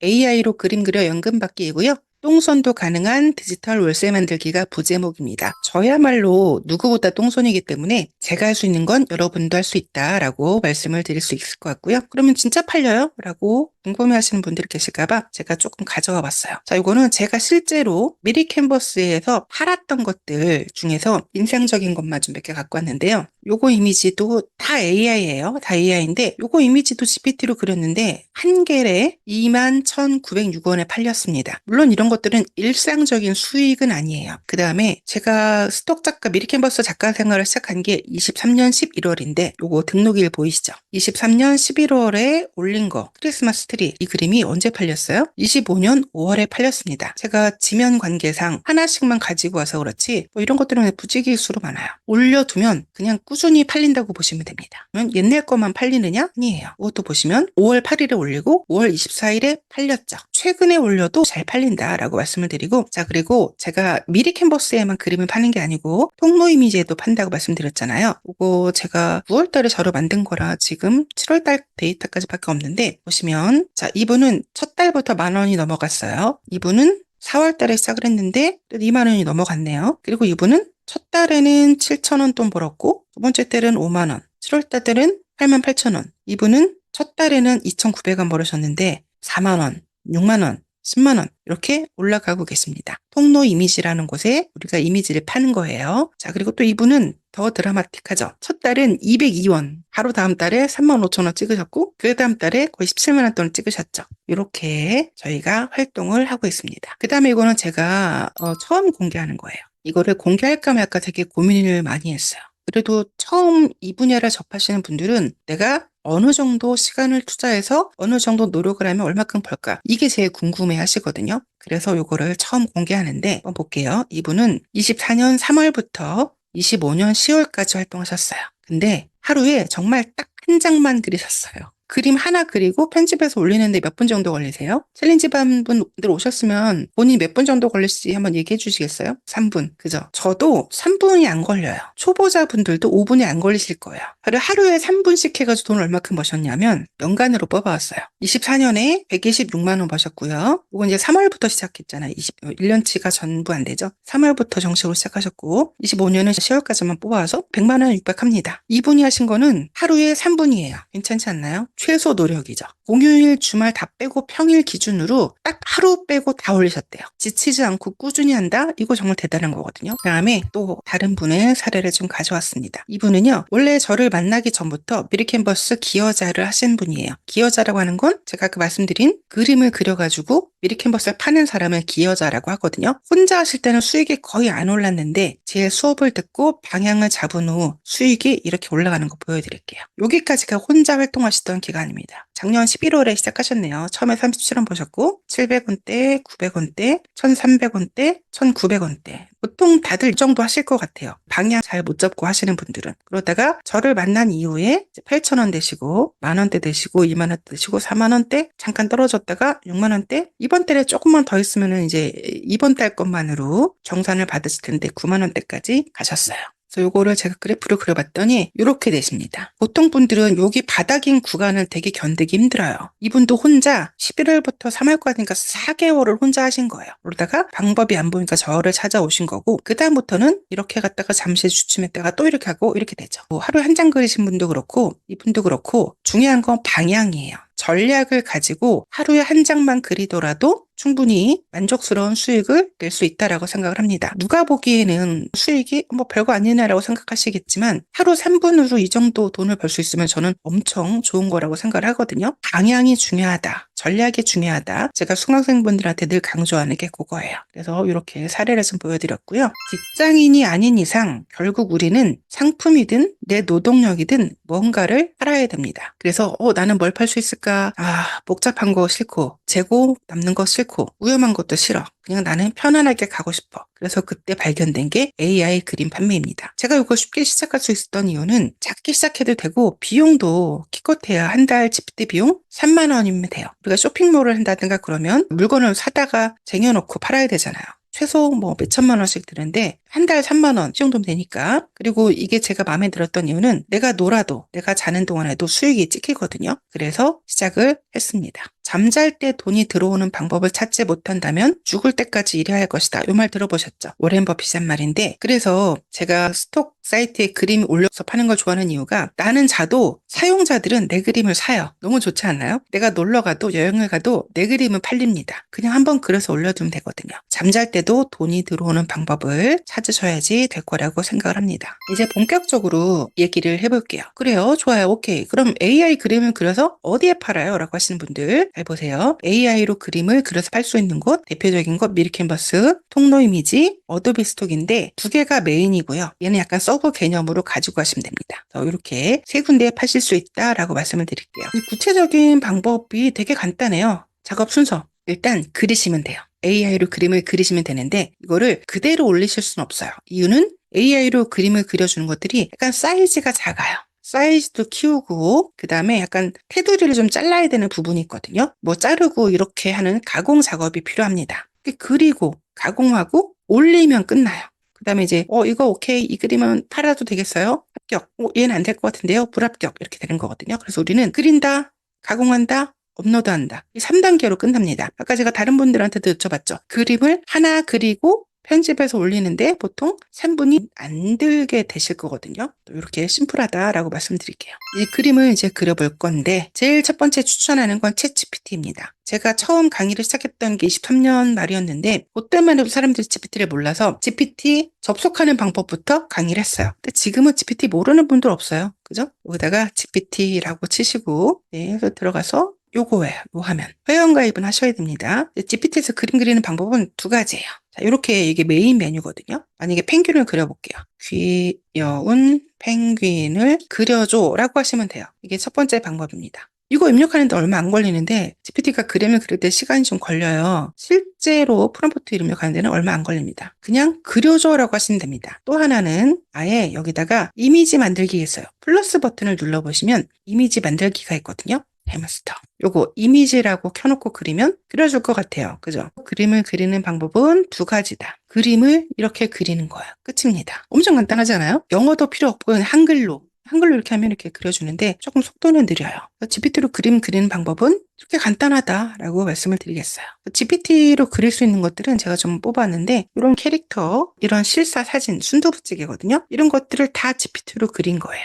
AI로 그림 그려 연금 받기이고요. 똥손도 가능한 디지털 월세 만들기가 부제목입니다. 저야말로 누구보다 똥손이기 때문에 제가 할 수 있는 건 여러분도 할 수 있다라고 말씀을 드릴 수 있을 것 같고요. 그러면 진짜 팔려요? 라고 궁금해하시는 분들이 계실까봐 제가 조금 가져와 봤어요. 자, 이거는 제가 실제로 미리 캔버스에서 팔았던 것들 중에서 인상적인 것만 좀 몇 개 갖고 왔는데요. 요거 이미지도 다 AI예요. 다 AI인데 요거 이미지도 GPT로 그렸는데 한 개에 21,906원에 팔렸습니다. 물론 이런 것들은 일상적인 수익은 아니에요. 그 다음에 제가 스톡 작가 미리 캔버스 작가 생활을 시작한 게 23년 11월인데 요거 등록일 보이시죠? 23년 11월에 올린 거 크리스마스 트리 이 그림이 언제 팔렸어요? 25년 5월에 팔렸습니다. 제가 지면 관계상 하나씩만 가지고 와서 그렇지 뭐 이런 것들은 부지기수로 많아요. 올려두면 그냥 꾸준히 팔린다고 보시면 됩니다. 그러면 옛날 것만 팔리느냐? 아니에요. 이것도 보시면 5월 8일에 올리고 5월 24일에 팔렸죠. 최근에 올려도 잘 팔린다라고 말씀을 드리고 자 그리고 제가 미리 캔버스에만 그림을 파는 게 아니고 통로 이미지에도 판다고 말씀드렸잖아요. 이거 제가 9월 달에 자료 만든 거라 지금 7월 달 데이터까지밖에 없는데 보시면 자 이분은 첫 달부터 10,000원이 넘어갔어요. 이분은 4월 달에 시작을 했는데 20,000원이 넘어갔네요. 그리고 이분은 첫 달에는 7,000원 돈 벌었고 두 번째 달은 50,000원, 7월 달에는 88,000원. 이분은 첫 달에는 2,900원 벌으셨는데 4만원, 6만원, 10만원 이렇게 올라가고 계십니다. 통로 이미지라는 곳에 우리가 이미지를 파는 거예요. 자 그리고 또 이분은 더 드라마틱하죠. 첫 달은 202원, 바로 다음 달에 35,000원 찍으셨고 그 다음 달에 거의 17만원 돈을 찍으셨죠. 이렇게 저희가 활동을 하고 있습니다. 그 다음에 이거는 제가 처음 공개하는 거예요. 이거를 공개할까 말까 되게 고민을 많이 했어요. 그래도 처음 이 분야를 접하시는 분들은 내가 어느 정도 시간을 투자해서 어느 정도 노력을 하면 얼마큼 벌까? 이게 제일 궁금해 하시거든요. 그래서 요거를 처음 공개하는데 한번 볼게요. 이분은 24년 3월부터 25년 10월까지 활동하셨어요. 근데 하루에 정말 딱 한 장만 그리셨어요. 그림 하나 그리고 편집해서 올리는데 몇 분 정도 걸리세요? 챌린지 반 분들 오셨으면 본인이 몇 분 정도 걸릴지 한번 얘기해 주시겠어요? 3분. 그죠? 저도 3분이 안 걸려요. 초보자분들도 5분이 안 걸리실 거예요. 하루에 3분씩 해가지고 돈을 얼마큼 버셨냐면 연간으로 뽑아왔어요. 24년에 126만 원 버셨고요. 이건 이제 3월부터 시작했잖아요. 1년치가 전부 안 되죠. 3월부터 정식으로 시작하셨고 25년은 10월까지만 뽑아와서 100만 원 육박합니다. 이분이 하신 거는 하루에 3분이에요. 괜찮지 않나요? 최소 노력이죠. 공휴일 주말 다 빼고 평일 기준으로 딱 하루 빼고 다 올리셨대요. 지치지 않고 꾸준히 한다? 이거 정말 대단한 거거든요. 그 다음에 또 다른 분의 사례를 좀 가져왔습니다. 이분은요. 원래 저를 만나기 전부터 미리캔버스 기여자를 하신 분이에요. 기여자라고 하는 건 제가 그 말씀드린 그림을 그려가지고 미리캔버스를 파는 사람을 기여자라고 하거든요. 혼자 하실 때는 수익이 거의 안 올랐는데 제 수업을 듣고 방향을 잡은 후 수익이 이렇게 올라가는 거 보여드릴게요. 여기까지가 혼자 활동하시던 기간입니다. 작년 11월에 시작하셨네요. 처음에 37원 버셨고 700원대, 900원대, 1300원대, 1900원대. 보통 다들 이 정도 하실 것 같아요. 방향 잘 못 잡고 하시는 분들은. 그러다가 저를 만난 이후에 8,000원 되시고 만원대 되시고 2만원 되시고 4만원대 잠깐 떨어졌다가 6만원대 이번 달에 조금만 더 있으면 이제 이번 달 것만으로 정산을 받으실 텐데 9만원대까지 가셨어요. 그래서 요거를 제가 그래프로 그려봤더니 이렇게 되십니다. 보통 분들은 여기 바닥인 구간을 되게 견디기 힘들어요. 이분도 혼자 11월부터 3월까지니까 4개월을 혼자 하신 거예요. 그러다가 방법이 안 보니까 저를 찾아오신 거고 그 다음부터는 이렇게 갔다가 잠시 주춤했다가 또 이렇게 하고 이렇게 되죠. 뭐 하루에 한 장 그리신 분도 그렇고 이분도 그렇고 중요한 건 방향이에요. 전략을 가지고 하루에 한 장만 그리더라도 충분히 만족스러운 수익을 낼 수 있다라고 생각을 합니다. 누가 보기에는 수익이 뭐 별거 아니네라고 생각하시겠지만 하루 3분으로 이 정도 돈을 벌 수 있으면 저는 엄청 좋은 거라고 생각을 하거든요. 방향이 중요하다. 전략이 중요하다. 제가 수강생분들한테 늘 강조하는 게 그거예요. 그래서 이렇게 사례를 좀 보여드렸고요. 직장인이 아닌 이상 결국 우리는 상품이든 내 노동력이든 뭔가를 팔아야 됩니다. 그래서 나는 뭘 팔 수 있을까? 복잡한 거 싫고 재고 남는 거 싫고 위험한 것도 싫어. 그냥 나는 편안하게 가고 싶어. 그래서 그때 발견된 게 AI 그림 판매입니다. 제가 이걸 쉽게 시작할 수 있었던 이유는 작게 시작해도 되고 비용도 기껏해야 한 달 집대 비용 3만 원이면 돼요. 우리가 쇼핑몰을 한다든가 그러면 물건을 사다가 쟁여놓고 팔아야 되잖아요. 최소 뭐 몇천만 원씩 드는데 한 달 3만 원 이 정도면 되니까. 그리고 이게 제가 마음에 들었던 이유는 내가 놀아도 내가 자는 동안에도 수익이 찍히거든요. 그래서 시작을 했습니다. 잠잘 때 돈이 들어오는 방법을 찾지 못한다면 죽을 때까지 일해야 할 것이다. 이 말 들어보셨죠? 워렌 버핏이 한 말인데, 그래서 제가 스톡 사이트에 그림 올려서 파는 걸 좋아하는 이유가 나는 자도 사용자들은 내 그림을 사요. 너무 좋지 않나요? 내가 놀러 가도 여행을 가도 내 그림은 팔립니다. 그냥 한번 그려서 올려두면 되거든요. 잠잘 때도 돈이 들어오는 방법을 찾으셔야지 될 거라고 생각을 합니다. 이제 본격적으로 얘기를 해볼게요. 그래요. 좋아요. 오케이. 그럼 AI 그림을 그려서 어디에 팔아요? 라고 하시는 분들 잘 보세요. AI로 그림을 그려서 팔 수 있는 곳, 대표적인 곳 미르캔버스, 통로 이미지, 어도비 스톡인데 두 개가 메인이고요. 얘는 약간 서버 개념으로 가지고 가시면 됩니다. 이렇게 세 군데에 파실 수 있다라고 말씀을 드릴게요. 구체적인 방법이 되게 간단해요. 작업 순서. 일단 그리시면 돼요. AI로 그림을 그리시면 되는데 이거를 그대로 올리실 수는 없어요. 이유는 AI로 그림을 그려주는 것들이 약간 사이즈가 작아요. 사이즈도 키우고 그 다음에 약간 테두리를 좀 잘라야 되는 부분이 있거든요. 뭐 자르고 이렇게 하는 가공 작업이 필요합니다. 그리고 가공하고 올리면 끝나요. 그 다음에 이제 이거 오케이, 이 그림은 팔아도 되겠어요? 합격. 얘는 안 될 것 같은데요? 불합격. 이렇게 되는 거거든요. 그래서 우리는 그린다, 가공한다, 업로드한다. 이 3단계로 끝납니다. 아까 제가 다른 분들한테도 여쭤봤죠. 그림을 하나 그리고 편집해서 올리는데 보통 3분이 안 들게 되실 거거든요. 또 이렇게 심플하다라고 말씀드릴게요. 이 그림을 이제 그려볼 건데 제일 첫 번째 추천하는 건 챗GPT입니다. 제가 처음 강의를 시작했던 게 23년 말이었는데 그때만 해도 사람들이 GPT를 몰라서 GPT 접속하는 방법부터 강의를 했어요. 근데 지금은 GPT 모르는 분들 없어요. 그죠? 여기다가 GPT라고 치시고 그래서 들어가서 요거예요. 요 화면. 회원가입은 하셔야 됩니다. GPT에서 그림 그리는 방법은 두 가지예요. 자, 이렇게 이게 메인 메뉴거든요. 만약에 펭귄을 그려볼게요. 귀여운 펭귄을 그려줘 라고 하시면 돼요. 이게 첫 번째 방법입니다. 이거 입력하는데 얼마 안 걸리는데 GPT가 그림을 그릴 때 시간이 좀 걸려요. 실제로 프롬프트 입력하는 데는 얼마 안 걸립니다. 그냥 그려줘 라고 하시면 됩니다. 또 하나는 아예 여기다가 이미지 만들기 있어요. 플러스 버튼을 눌러보시면 이미지 만들기가 있거든요. 햄스터. 요거 이미지라고 켜놓고 그리면 그려줄 것 같아요. 그죠? 그림을 그리는 방법은 두 가지다. 그림을 이렇게 그리는 거예요. 끝입니다. 엄청 간단하지 않아요? 영어도 필요 없고 그냥 한글로 이렇게 하면 이렇게 그려주는데 조금 속도는 느려요. GPT로 그림 그리는 방법은 이렇게 간단하다라고 말씀을 드리겠어요. GPT로 그릴 수 있는 것들은 제가 좀 뽑았는데 이런 캐릭터, 이런 실사 사진, 순두부찌개거든요. 이런 것들을 다 GPT로 그린 거예요.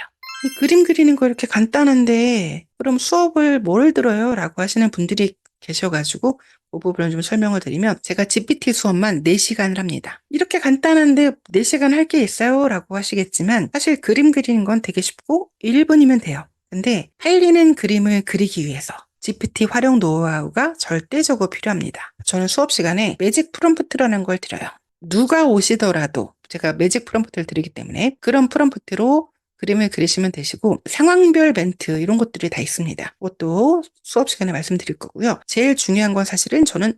그림 그리는 거 이렇게 간단한데 그럼 수업을 뭘 들어요? 라고 하시는 분들이 계셔가지고 그 부분을 좀 설명을 드리면 제가 GPT 수업만 4시간을 합니다. 이렇게 간단한데 4시간 할 게 있어요? 라고 하시겠지만 사실 그림 그리는 건 되게 쉽고 1분이면 돼요. 근데 팔리는 그림을 그리기 위해서 GPT 활용 노하우가 절대적으로 필요합니다. 저는 수업 시간에 매직 프롬프트라는 걸 드려요. 누가 오시더라도 제가 매직 프롬프트를 드리기 때문에 그런 프롬프트로 그림을 그리시면 되시고 상황별 멘트 이런 것들이 다 있습니다. 그것도 수업 시간에 말씀드릴 거고요. 제일 중요한 건 사실은 저는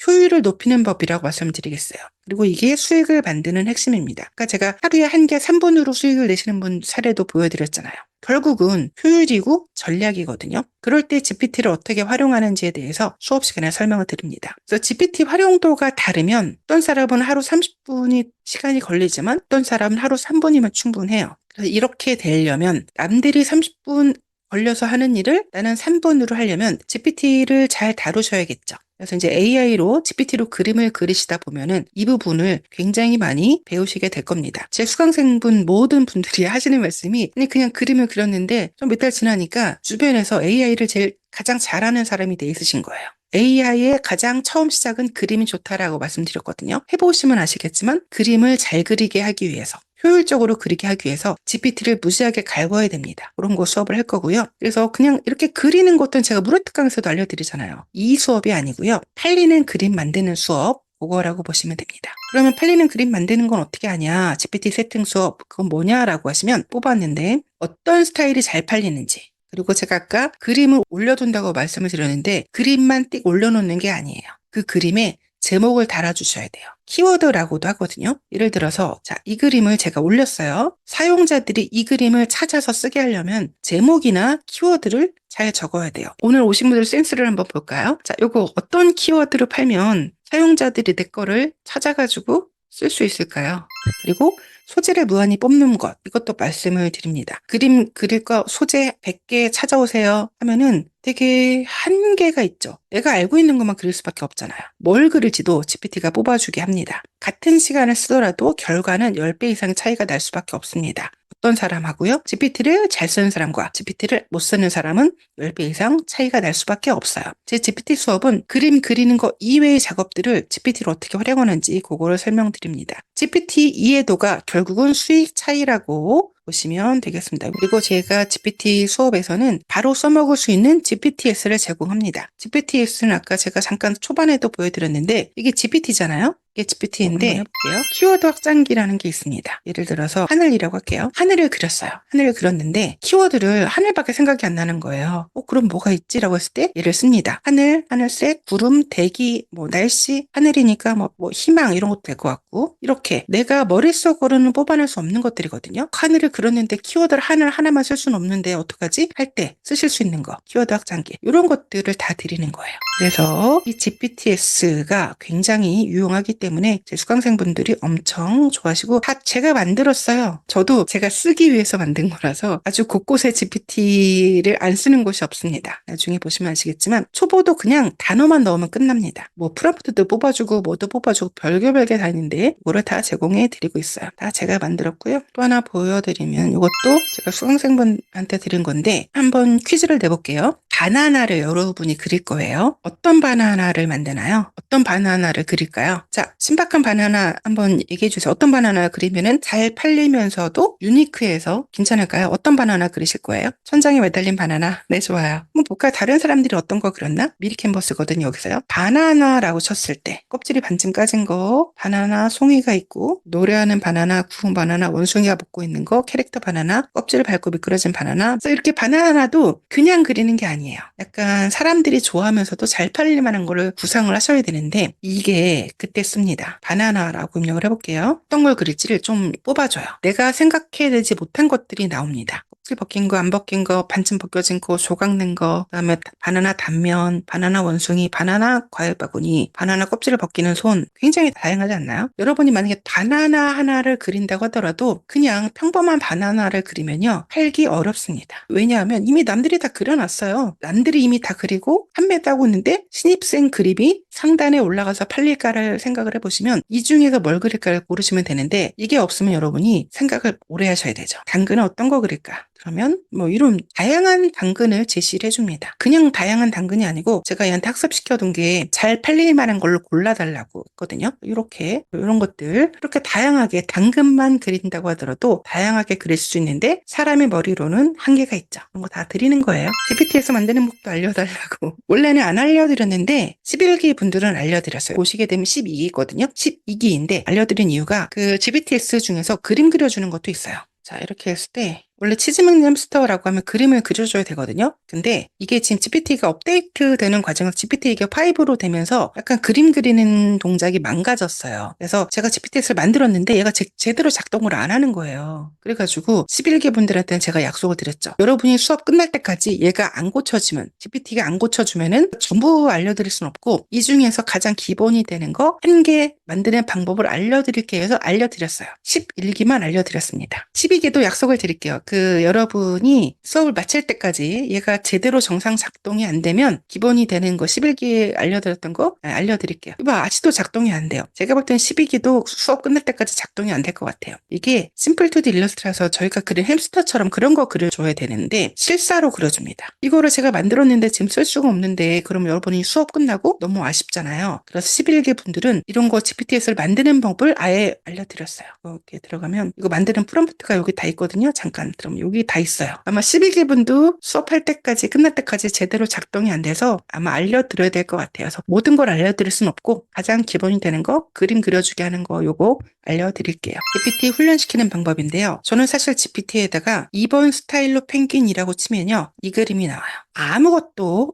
효율을 높이는 법이라고 말씀드리겠어요. 그리고 이게 수익을 만드는 핵심입니다. 그러니까 제가 하루에 한 개 3분으로 수익을 내시는 분 사례도 보여드렸잖아요. 결국은 효율이고 전략이거든요. 그럴 때 GPT를 어떻게 활용하는지에 대해서 수업 시간에 설명을 드립니다. 그래서 GPT 활용도가 다르면 어떤 사람은 하루 30분이 시간이 걸리지만 어떤 사람은 하루 3분이면 충분해요. 그래서 이렇게 되려면 남들이 30분 걸려서 하는 일을 나는 3분으로 하려면 GPT를 잘 다루셔야겠죠. 그래서 이제 AI로 GPT로 그림을 그리시다 보면은 이 부분을 굉장히 많이 배우시게 될 겁니다. 제 수강생분 모든 분들이 하시는 말씀이 그냥 그림을 그렸는데 좀 몇 달 지나니까 주변에서 AI를 가장 잘하는 사람이 돼 있으신 거예요. AI의 가장 처음 시작은 그림이 좋다라고 말씀드렸거든요. 해보시면 아시겠지만 그림을 잘 그리게 하기 위해서 효율적으로 그리게 하기 위해서 GPT를 무지하게 갈궈야 됩니다. 그런 거 수업을 할 거고요. 그래서 그냥 이렇게 그리는 것들은 제가 무료특강에서도 알려드리잖아요. 이 수업이 아니고요. 팔리는 그림 만드는 수업 그거라고 보시면 됩니다. 그러면 팔리는 그림 만드는 건 어떻게 하냐? GPT 세팅 수업 그건 뭐냐라고 하시면 뽑았는데 어떤 스타일이 잘 팔리는지 그리고 제가 아까 그림을 올려둔다고 말씀을 드렸는데 그림만 띡 올려놓는 게 아니에요. 그 그림에 제목을 달아주셔야 돼요. 키워드라고도 하거든요. 예를 들어서 자, 이 그림을 제가 올렸어요. 사용자들이 이 그림을 찾아서 쓰게 하려면 제목이나 키워드를 잘 적어야 돼요. 오늘 오신 분들 센스를 한번 볼까요? 자, 요거 어떤 키워드를 팔면 사용자들이 내 거를 찾아가지고 쓸 수 있을까요? 그리고 소재를 무한히 뽑는 것, 이것도 말씀을 드립니다. 그림 그릴 거 소재 100개 찾아오세요 하면은 되게 한계가 있죠. 내가 알고 있는 것만 그릴 수밖에 없잖아요. 뭘 그릴지도 GPT가 뽑아주게 합니다. 같은 시간을 쓰더라도 결과는 10배 이상 차이가 날 수밖에 없습니다. 어떤 사람하고요? GPT를 잘 쓰는 사람과 GPT를 못 쓰는 사람은 10배 이상 차이가 날 수밖에 없어요. 제 GPT 수업은 그림 그리는 거 이외의 작업들을 GPT로 어떻게 활용하는지 그거를 설명드립니다. GPT 이해도가 결국은 수익 차이라고 보시면 되겠습니다. 그리고 제가 GPT 수업에서는 바로 써먹을 수 있는 GPTS를 제공합니다. GPTS는 아까 제가 잠깐 초반에도 보여드렸는데 이게 GPT잖아요. 이게 GPT인데 한번 해볼게요. 키워드 확장기라는 게 있습니다. 예를 들어서 하늘이라고 할게요. 하늘을 그렸어요. 하늘을 그렸는데 키워드를 하늘밖에 생각이 안 나는 거예요. 그럼 뭐가 있지라고 했을 때 얘를 씁니다. 하늘, 하늘색, 구름, 대기, 날씨, 하늘이니까 뭐 희망 이런 것도 될 것 같고 이렇게 내가 머릿속으로는 뽑아낼 수 없는 것들이거든요. 하늘을 그렸는데 키워드를 하늘 하나만 쓸 수는 없는데 어떡하지? 할 때 쓰실 수 있는 거, 키워드 확장기 이런 것들을 다 드리는 거예요. 그래서 이 GPTS가 굉장히 유용하기 때문에 제 수강생분들이 엄청 좋아하시고 다 제가 만들었어요. 저도 제가 쓰기 위해서 만든 거라서 아주 곳곳에 GPT를 안 쓰는 곳이 없습니다. 나중에 보시면 아시겠지만 초보도 그냥 단어만 넣으면 끝납니다. 프롬프트도 뽑아주고 뭐도 뽑아주고 별게 다 있는데 이거를 다 제공해 드리고 있어요. 다 제가 만들었고요. 또 하나 보여드리면 이것도 제가 수강생분한테 드린 건데 한번 퀴즈를 내볼게요. 바나나를 여러분이 그릴 거예요. 어떤 바나나를 만드나요? 어떤 바나나를 그릴까요? 자, 신박한 바나나 한번 얘기해 주세요. 어떤 바나나 그리면은 잘 팔리면서도 유니크해서 괜찮을까요? 어떤 바나나 그리실 거예요? 천장에 매달린 바나나? 네, 좋아요. 한번 볼까요? 다른 사람들이 어떤 거 그렸나? 미리 캔버스거든요, 여기서요. 바나나라고 쳤을 때 껍질이 반쯤 까진 거, 바나나 송이가 있고 노래하는 바나나, 구운 바나나, 원숭이가 먹고 있는 거, 캐릭터 바나나, 껍질을 밟고 미끄러진 바나나. 그래서 이렇게 바나나도 그냥 그리는 게 아니에요. 약간 사람들이 좋아하면서도 잘 팔릴 만한 거를 구상을 하셔야 되는데 이게 그때 씁니다. 바나나라고 입력을 해볼게요. 어떤 걸 그릴지를 좀 뽑아줘요. 내가 생각해내지 못한 것들이 나옵니다. 껍질 벗긴 거, 안 벗긴 거, 반쯤 벗겨진 거, 조각 낸 거, 그다음에 바나나 단면, 바나나 원숭이, 바나나 과일 바구니, 바나나 껍질을 벗기는 손. 굉장히 다양하지 않나요? 여러분이 만약에 바나나 하나를 그린다고 하더라도 그냥 평범한 바나나를 그리면요. 팔기 어렵습니다. 왜냐하면 이미 남들이 다 그려놨어요. 남들이 이미 다 그리고 판매하고 있는데 신입생 그림이 상단에 올라가서 팔릴까를 생각을 해보시면 이 중에서 뭘 그릴까를 고르시면 되는데 이게 없으면 여러분이 생각을 오래 하셔야 되죠. 당근은 어떤 거 그릴까? 그러면 이런 다양한 당근을 제시를 해줍니다. 그냥 다양한 당근이 아니고 제가 얘한테 학습시켜둔 게 잘 팔릴 만한 걸로 골라달라고 했거든요. 이런 것들 이렇게 다양하게 당근만 그린다고 하더라도 다양하게 그릴 수 있는데 사람의 머리로는 한계가 있죠. 그런 거 다 드리는 거예요. GPT에서 만드는 법도 알려달라고. 원래는 안 알려드렸는데 11기 분들은 알려드렸어요. 보시게 되면 12기거든요. 12기인데 알려드린 이유가 그 GPTS 중에서 그림 그려주는 것도 있어요. 자, 이렇게 했을 때 원래 치즈맥 햄스터라고 하면 그림을 그려줘야 되거든요. 근데 이게 지금 GPT가 업데이트 되는 과정에서 GPT가 5로 되면서 약간 그림 그리는 동작이 망가졌어요. 그래서 제가 GPT를 만들었는데 얘가 제대로 작동을 안 하는 거예요. 그래가지고 11개 분들한테는 제가 약속을 드렸죠. 여러분이 수업 끝날 때까지 얘가 안 고쳐지면 GPT가 안 고쳐주면은 전부 알려드릴 순 없고 이 중에서 가장 기본이 되는 거 한 개 만드는 방법을 알려드릴게요 해서 알려드렸어요. 11기만 알려드렸습니다. 12기도 약속을 드릴게요. 여러분이 수업을 마칠 때까지 얘가 제대로 정상 작동이 안 되면 기본이 되는 거 11기 알려드렸던 거 알려드릴게요. 아직도 작동이 안 돼요. 제가 볼 땐 12기도 수업 끝날 때까지 작동이 안 될 것 같아요. 이게 심플 2D 일러스트라서 저희가 그린 햄스터처럼 그런 거 그려줘야 되는데 실사로 그려줍니다. 이거를 제가 만들었는데 지금 쓸 수가 없는데 그럼 여러분이 수업 끝나고 너무 아쉽잖아요. 그래서 11기 분들은 이런 거 GPTS를 만드는 법을 아예 알려드렸어요. 이렇게 들어가면 이거 만드는 프롬프트가 여기 다 있거든요. 잠깐 그럼 여기 다 있어요. 아마 12기 분도 수업할 때까지 끝날 때까지 제대로 작동이 안 돼서 아마 알려드려야 될 것 같아요. 그래서 모든 걸 알려드릴 순 없고 가장 기본이 되는 거 그림 그려주게 하는 거 요거 알려드릴게요. GPT 훈련시키는 방법인데요. 저는 사실 GPT에다가 2번 스타일로 펭귄이라고 치면요. 이 그림이 나와요. 아무것도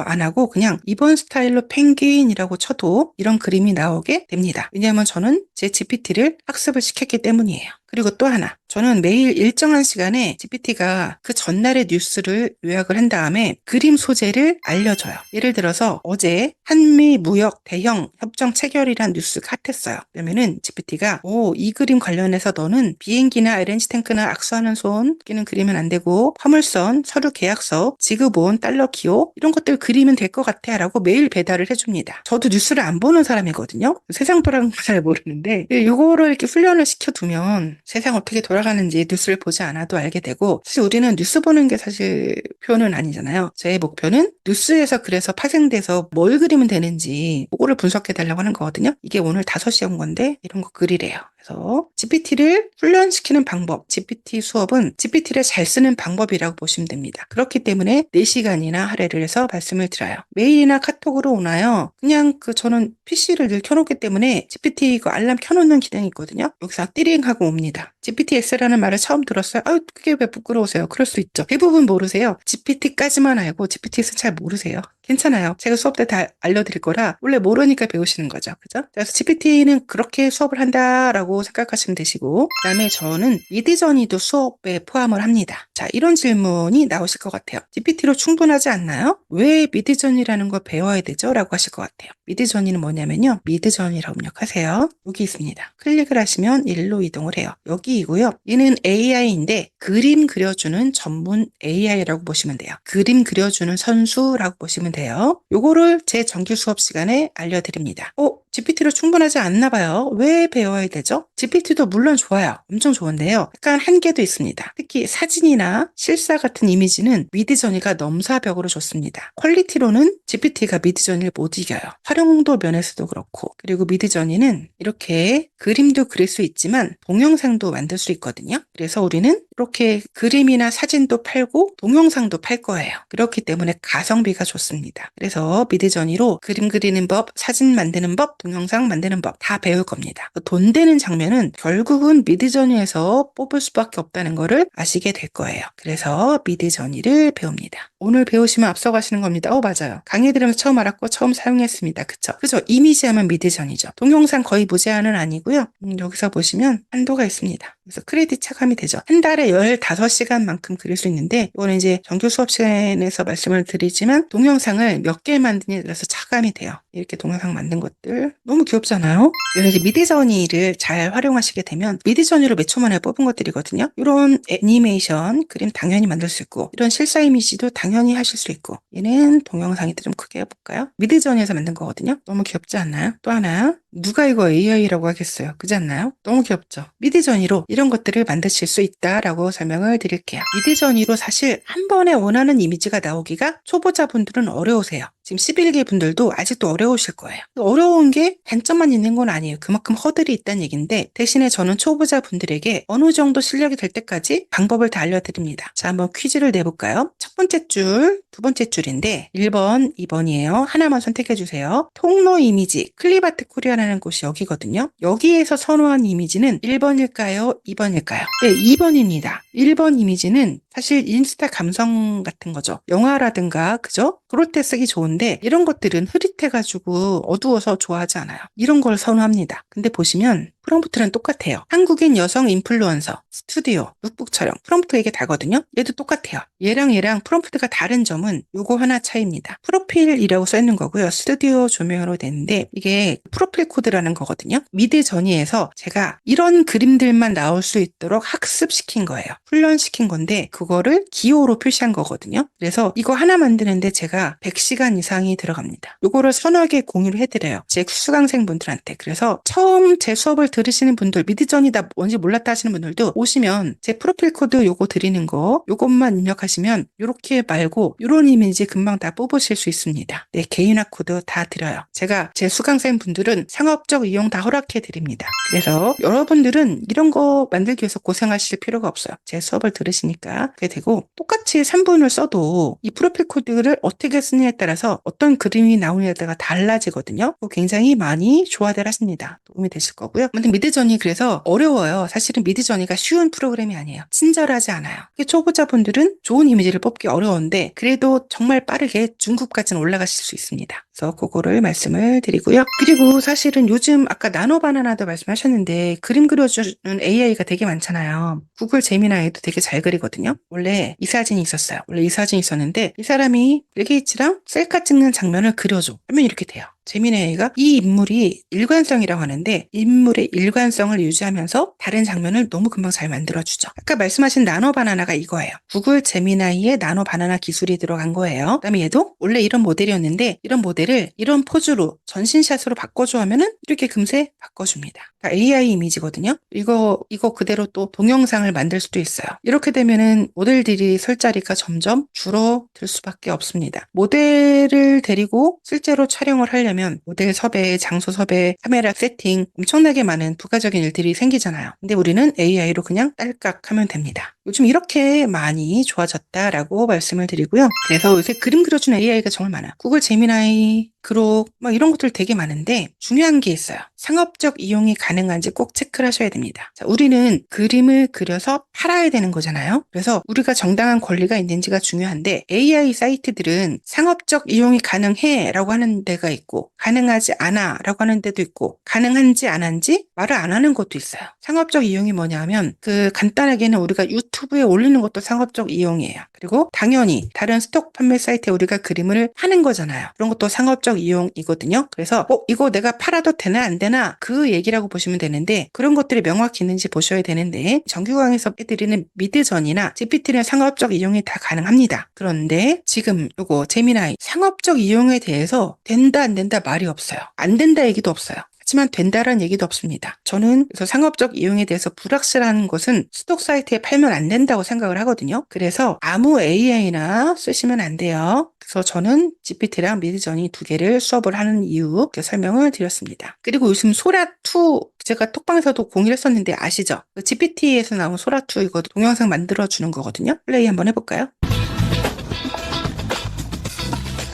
안 하고 그냥 2번 스타일로 펭귄이라고 쳐도 이런 그림이 나오게 됩니다. 왜냐하면 저는 제 GPT를 학습을 시켰기 때문이에요. 그리고 또 하나, 저는 매일 일정한 시간에 GPT가 그 전날의 뉴스를 요약을 한 다음에 그림 소재를 알려줘요. 예를 들어서 어제 한미 무역 대형 협정 체결이란 뉴스가 핫했어요. 그러면은 GPT가 이 그림 관련해서 너는 비행기나 LNG 탱크나 악수하는 손 끼는 그리면 안 되고 화물선, 서류 계약서, 지급원, 달러 기호 이런 것들 그리면 될 것 같아 라고 매일 배달을 해줍니다. 저도 뉴스를 안 보는 사람이거든요. 세상 돌아가는 거 잘 모르는데 이거를 이렇게 훈련을 시켜두면 세상 어떻게 돌아가는지 뉴스를 보지 않아도 알게 되고, 사실 우리는 뉴스 보는 게 사실 목표는 아니잖아요. 제 목표는 뉴스에서 그래서 파생돼서 뭘 그리면 되는지 그거를 분석해 달라고 하는 거거든요. 이게 오늘 5시에 온 건데 이런 거 그리래요. 그래서 GPT를 훈련시키는 방법, GPT 수업은 GPT를 잘 쓰는 방법이라고 보시면 됩니다. 그렇기 때문에 4시간이나 할애를 해서 말씀을 드려요. 메일이나 카톡으로 오나요? 그냥 저는 PC를 늘 켜놓기 때문에 GPT 알람 켜놓는 기능이 있거든요. 여기서 띠링 하고 옵니다. GPTX라는 말을 처음 들었어요. 그게 왜 부끄러우세요? 그럴 수 있죠. 대부분 모르세요. GPT까지만 알고 GPTX 잘 모르세요. 괜찮아요. 제가 수업 때 다 알려드릴 거라 원래 모르니까 배우시는 거죠. 그죠? 그래서 GPT는 그렇게 수업을 한다라고 생각하시면 되시고, 그다음에 저는 미드저니도 수업에 포함을 합니다. 자, 이런 질문이 나오실 것 같아요. GPT로 충분하지 않나요? 왜 미드저니라는 걸 배워야 되죠? 라고 하실 것 같아요. 미드저니는 뭐냐면요. 미드저니라고 입력하세요. 여기 있습니다. 클릭을 하시면 일로 이동을 해요. 여기이고요. 얘는 AI인데 그림 그려주는 전문 AI라고 보시면 돼요. 그림 그려주는 선수라고 보시면 돼요. 요거를 제 정규 수업 시간에 알려드립니다. GPT로 충분하지 않나 봐요. 왜 배워야 되죠? GPT도 물론 좋아요. 엄청 좋은데요. 약간 한계도 있습니다. 특히 사진이나 실사 같은 이미지는 미드저니가 넘사벽으로 좋습니다. 퀄리티로는 GPT가 미드저니를 못 이겨요. 활용도 면에서도 그렇고, 그리고 미드저니는 이렇게 그림도 그릴 수 있지만 동영상도 만들 수 있거든요. 그래서 우리는 이렇게 그림이나 사진도 팔고 동영상도 팔 거예요. 그렇기 때문에 가성비가 좋습니다. 그래서 미드저니로 그림 그리는 법, 사진 만드는 법, 동영상 만드는 법 다 배울 겁니다. 돈 되는 장면은 결국은 미드저니에서 뽑을 수밖에 없다는 거를 아시게 될 거예요. 그래서 미드저니를 배웁니다. 오늘 배우시면 앞서가시는 겁니다. 맞아요. 강의 들으면서 처음 알았고 처음 사용했습니다. 그죠? 이미지 하면 미드저니죠. 동영상 거의 무제한은 아니고요. 여기서 보시면 한도가 있습니다. 그래서 크레딧 차감이 되죠. 한 달에 15시간만큼 그릴 수 있는데, 이거는 이제 정규 수업 시간에서 말씀을 드리지만 동영상을 몇 개 만드냐에 따라서 차감이 돼요. 이렇게 동영상 만든 것들 너무 귀엽잖아요. 그래서 이제 미드저니를 잘 활용하시게 되면 미드저니로 몇 초 만에 뽑은 것들이거든요. 이런 애니메이션 그림 당연히 만들 수 있고, 이런 실사 이미지도 당연히 하실 수 있고, 얘는 동영상이 좀 크게 해볼까요? 미드저니에서 만든 거거든요. 너무 귀엽지 않나요? 또 하나, 누가 이거 AI라고 하겠어요. 그렇지 않나요? 너무 귀엽죠? 미드저니로 이런 것들을 만드실 수 있다라고 설명을 드릴게요. 미드저니로 사실 한 번에 원하는 이미지가 나오기가 초보자분들은 어려우세요. 지금 11기 분들도 아직도 어려우실 거예요. 어려운 게 단점만 있는 건 아니에요. 그만큼 허들이 있다는 얘기인데, 대신에 저는 초보자분들에게 어느 정도 실력이 될 때까지 방법을 다 알려드립니다. 자, 한번 퀴즈를 내볼까요? 첫 번째 줄, 두 번째 줄인데 1번, 2번이에요. 하나만 선택해 주세요. 통로 이미지, 클립아트 코리아라는 곳이 여기거든요. 여기에서 선호한 이미지는 1번일까요? 2번일까요? 네, 2번입니다. 1번 이미지는 사실 인스타 감성 같은 거죠. 영화라든가, 그죠? 그럴 때 쓰기 좋은데, 이런 것들은 흐릿해가지고 어두워서 좋아하지 않아요. 이런 걸 선호합니다. 근데 보시면 프롬프트는 똑같아요. 한국인 여성 인플루언서, 스튜디오, 룩북 촬영, 프롬프트 이게 다거든요. 얘도 똑같아요. 얘랑 프롬프트가 다른 점은 요거 하나 차이입니다. 프로필이라고 써있는 거고요. 스튜디오 조명으로 되는데, 이게 프로필 코드라는 거거든요. 미드저니에서 제가 이런 그림들만 나올 수 있도록 학습시킨 거예요. 훈련시킨 건데, 그거를 기호로 표시한 거거든요. 그래서 이거 하나 만드는데 제가 100시간 이상이 들어갑니다. 요거를 선하게 공유를 해드려요. 제 수강생분들한테. 그래서 처음 제 수업을 들으시는 분들, 미드저니다 뭔지 몰랐다 하시는 분들도 오시면 제 프로필 코드 요거 드리는 거, 요것만 입력하시면 요렇게 말고 요런 이미지 금방 다 뽑으실 수 있습니다. 네, 개인화 코드 다 드려요. 제가 제 수강생분들은 상업적 이용 다 허락해 드립니다. 그래서 여러분들은 이런 거 만들기 위해서 고생하실 필요가 없어요. 제 수업을 들으시니까 그게 되고, 똑같이 3분을 써도 이 프로필 코드를 어떻게 쓰느냐에 따라서 어떤 그림이 나오느냐에 따라 달라지거든요. 굉장히 많이 조화를 하십니다. 도움이 되실 거고요. 아무튼 미드저니 그래서 어려워요. 사실은 미드저니가 쉬운 프로그램이 아니에요. 친절하지 않아요. 초보자분들은 좋은 이미지를 뽑기 어려운데, 그래도 정말 빠르게 중급까지는 올라가실 수 있습니다. 그래서 그거를 말씀을 드리고요. 그리고 사실은 요즘 아까 나노 바나나도 말씀하셨는데 그림 그려주는 AI가 되게 많잖아요. 구글 제미나이도 되게 잘 그리거든요. 원래 이 사진이 있었어요. 원래 이 사진이 있었는데 이 사람이 빌 게이츠랑 셀카 찍는 장면을 그려줘. 하면 이렇게 돼요. 제미나이가 이 인물이 일관성이라고 하는데 인물의 일관성을 유지하면서 다른 장면을 너무 금방 잘 만들어주죠. 아까 말씀하신 나노 바나나가 이거예요. 구글 제미나이에 나노 바나나 기술이 들어간 거예요. 그다음에 얘도 원래 이런 모델이었는데 이런 모델을 이런 포즈로 전신샷으로 바꿔줘 하면은 이렇게 금세 바꿔줍니다. AI 이미지거든요. 이거 그대로 또 동영상을 만들 수도 있어요. 이렇게 되면은 모델들이 설 자리가 점점 줄어들 수밖에 없습니다. 모델을 데리고 실제로 촬영을 하려면 모델 섭외, 장소 섭외, 카메라 세팅 엄청나게 많은 부가적인 일들이 생기잖아요. 근데 우리는 AI로 그냥 딸깍 하면 됩니다. 요즘 이렇게 많이 좋아졌다라고 말씀을 드리고요. 그래서 요새 그림 그려주는 AI가 정말 많아요. 구글 제미나이, 그록 막 이런 것들 되게 많은데 중요한 게 있어요. 상업적 이용이 가능한지 꼭 체크를 하셔야 됩니다. 자, 우리는 그림을 그려서 팔아야 되는 거잖아요. 그래서 우리가 정당한 권리가 있는지가 중요한데 AI 사이트들은 상업적 이용이 가능해 라고 하는 데가 있고 가능하지 않아 라고 하는 데도 있고 가능한지 안 한지 말을 안 하는 것도 있어요. 상업적 이용이 뭐냐면 간단하게는 우리가 유튜브에 올리는 것도 상업적 이용이에요. 그리고 당연히 다른 스톡 판매 사이트에 우리가 그림을 파는 거잖아요. 그런 것도 상업적 이용이거든요. 그래서 이거 내가 팔아도 되나 안 되나 그 얘기라고 보시면 되는데 그런 것들이 명확히 있는지 보셔야 되는데 정규 강의에서 해드리는 미드전이나 GPT는 상업적 이용이 다 가능합니다. 그런데 지금 요거 제미나이 상업적 이용에 대해서 된다 안 된다 말이 없어요. 안 된다 얘기도 없어요. 하지만 된다라는 얘기도 없습니다. 저는 그래서 상업적 이용에 대해서 불확실한 것은 스톡 사이트에 팔면 안 된다고 생각을 하거든요. 그래서 아무 AI나 쓰시면 안 돼요. 그래서 저는 GPT랑 미드저니 두 개를 수업을 하는 이유 이렇게 설명을 드렸습니다. 그리고 요즘 소라2 제가 톡방에서도 공유를 했었는데 아시죠? GPT에서 나온 소라2 이거 동영상 만들어주는 거거든요. 플레이 한번 해볼까요?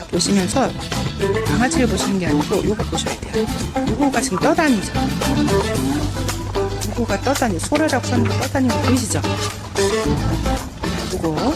보시면서 강아지를 보시는 게 아니고 요거 보셔야 돼요. 요거가 지금 떠다니죠. 요거가 떠다니 소라라고 써는 거 떠다니는 거 보이시죠? 요거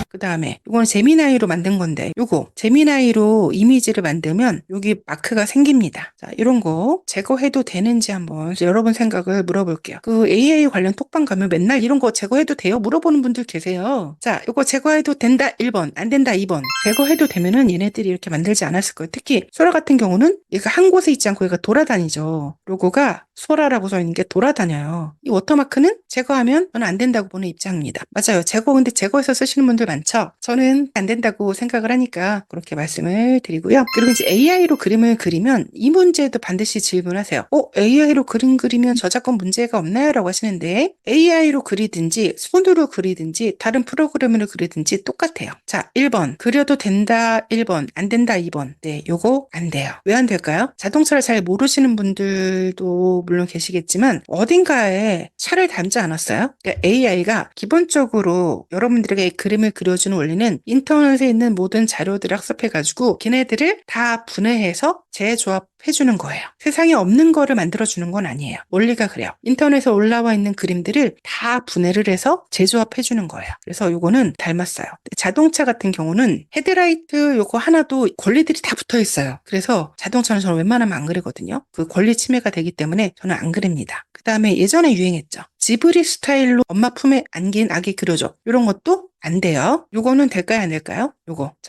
그 다음에 이거는 제미나이로 만든 건데 요거 제미나이로 이미지를 만들면 여기 마크가 생깁니다. 자, 이런 거 제거해도 되는지 한번 여러분 생각을 물어볼게요. 그 AI 관련 톡방 가면 맨날 이런 거 제거해도 돼요? 물어보는 분들 계세요. 자, 이거 제거해도 된다 1번, 안 된다 2번. 제거해도 되면은 얘네들이 이렇게 만들지 않았을 거예요. 특히 소라 같은 경우는 얘가 한 곳에 있지 않고 얘가 돌아다니죠. 로고가 소라라고 써 있는 게 돌아다녀요. 이 워터마크는 제거하면 저는 안 된다고 보는 입장입니다. 맞아요. 근데 제거해서 쓰시는 분들 많죠? 저는 안 된다고 생각을 하니까 그렇게 말씀을 드리고요. 그리고 이제 AI로 그림을 그리면 이 문제도 반드시 질문하세요. AI로 그림 그리면 저작권 문제가 없나요? 라고 하시는데 AI로 그리든지 손으로 그리든지 다른 프로그램으로 그리든지 똑같아요. 자, 1번 그려도 된다 1번 안 된다 2번. 네, 요거 안 돼요. 왜 안 될까요? 자동차를 잘 모르시는 분들도 물론 계시겠지만 어딘가에 차를 닮지 않았어요? 그러니까 AI가 기본적으로 여러분들에게 그림을 그려주는 원리는 인터넷에 있는 모든 자료들을 학습해가지고 걔네들을 다 분해해서 재조합해주는 거예요. 세상에 없는 거를 만들어주는 건 아니에요. 원리가 그래요. 인터넷에 올라와 있는 그림들을 다 분해를 해서 재조합해주는 거예요. 그래서 요거는 닮았어요. 자동차 같은 경우는 헤드라이트 요거 하나도 권리들이 다 붙어 있어요. 그래서 자동차는 저는 웬만하면 안 그리거든요. 그 권리 침해가 되기 때문에 저는 안 그립니다. 그 다음에 예전에 유행했죠. 지브리 스타일로 엄마 품에 안긴 아기 그려줘. 이런 것도 안 돼요. 요거는 될까요? 안 될까요?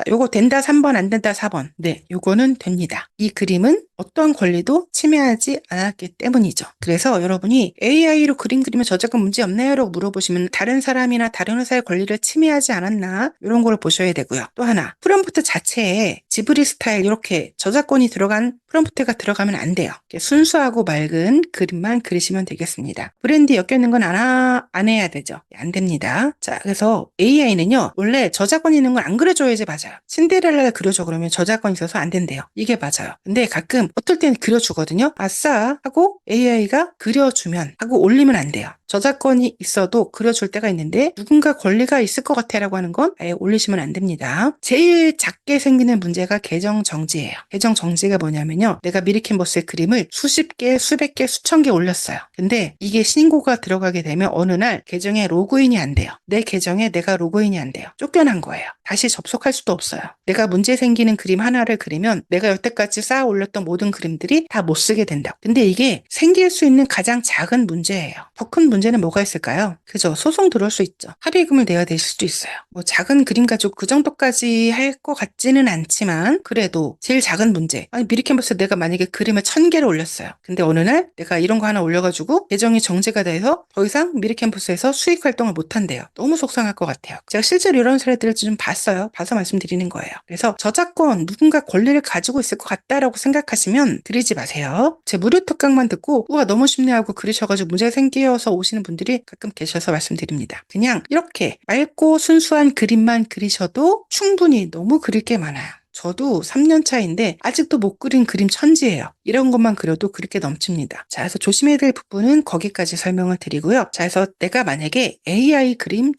요거 된다 3번 안 된다 4번. 네, 요거는 됩니다. 이 그림은 어떠한 권리도 침해하지 않았기 때문이죠. 그래서 여러분이 AI로 그림 그리면 저작권 문제 없나요? 라고 물어보시면 다른 사람이나 다른 회사의 권리를 침해하지 않았나 이런 걸 보셔야 되고요. 또 하나 프롬프트 자체에 지브리 스타일 이렇게 저작권이 들어간 프롬프트가 들어가면 안 돼요. 순수하고 맑은 그림만 그리시면 되겠습니다. 브랜드 엮여있는 건 안 해야 되죠. 안 됩니다. 자, 그래서 AI는요 원래 저작권 있는 걸 안 그려줘야지 맞아요. 신데렐라를 그려줘 그러면 저작권 있어서 안 된대요. 이게 맞아요. 근데 가끔 어떨 때는 그려주거든요. 아싸 하고 AI가 그려주면 하고 올리면 안 돼요. 저작권이 있어도 그려줄 때가 있는데 누군가 권리가 있을 것 같아라고 하는 건 아예 올리시면 안 됩니다. 제일 작게 생기는 문제가 계정 정지예요. 계정 정지가 뭐냐면요. 내가 미리 캔버스의 그림을 수십 개, 수백 개, 수천 개 올렸어요. 근데 이게 신고가 들어가게 되면 어느 날 계정에 로그인이 안 돼요. 내 계정에 내가 로그인이 안 돼요. 쫓겨난 거예요. 다시 접속할 수도 없어요. 내가 문제 생기는 그림 하나를 그리면 내가 여태까지 쌓아 올렸던 모든 그림들이 다 못 쓰게 된다고. 근데 이게 생길 수 있는 가장 작은 문제예요. 더 큰 문제는 뭐가 있을까요? 그죠? 소송 들어올 수 있죠. 합의금을 내야 되실 수도 있어요. 뭐 작은 그림 가지고 그 정도까지 할 것 같지는 않지만 그래도 제일 작은 문제. 아니 미리 캔버스에 내가 만약에 그림을 1000개를 올렸어요. 근데 어느 날 내가 이런 거 하나 올려가지고 계정이 정지가 돼서 더 이상 미리 캔버스에서 수익 활동을 못 한대요. 너무 속상할 것 같아요. 제가 실제로 이런 사례들을 좀 봤어요. 봐서 말씀드리는 거예요. 그래서 저작권 누군가 권리를 가지고 있을 것 같다라고 생각하시면 드리지 마세요. 제 무료 특강만 듣고 우와 너무 쉽네 하고 그러셔가지고 문제 생겨서 오시는 분들이 가끔 계셔서 말씀드립니다. 그냥 이렇게 맑고 순수한 그림만 그리셔도 충분히 너무 그릴 게 많아요. 저도 3년 차인데 아직도 못 그린 그림 천지예요. 이런 것만 그려도 그렇게 넘칩니다. 자, 그래서 조심해야 될 부분은 거기까지 설명을 드리고요. 자, 그래서 내가 만약에 AI 그림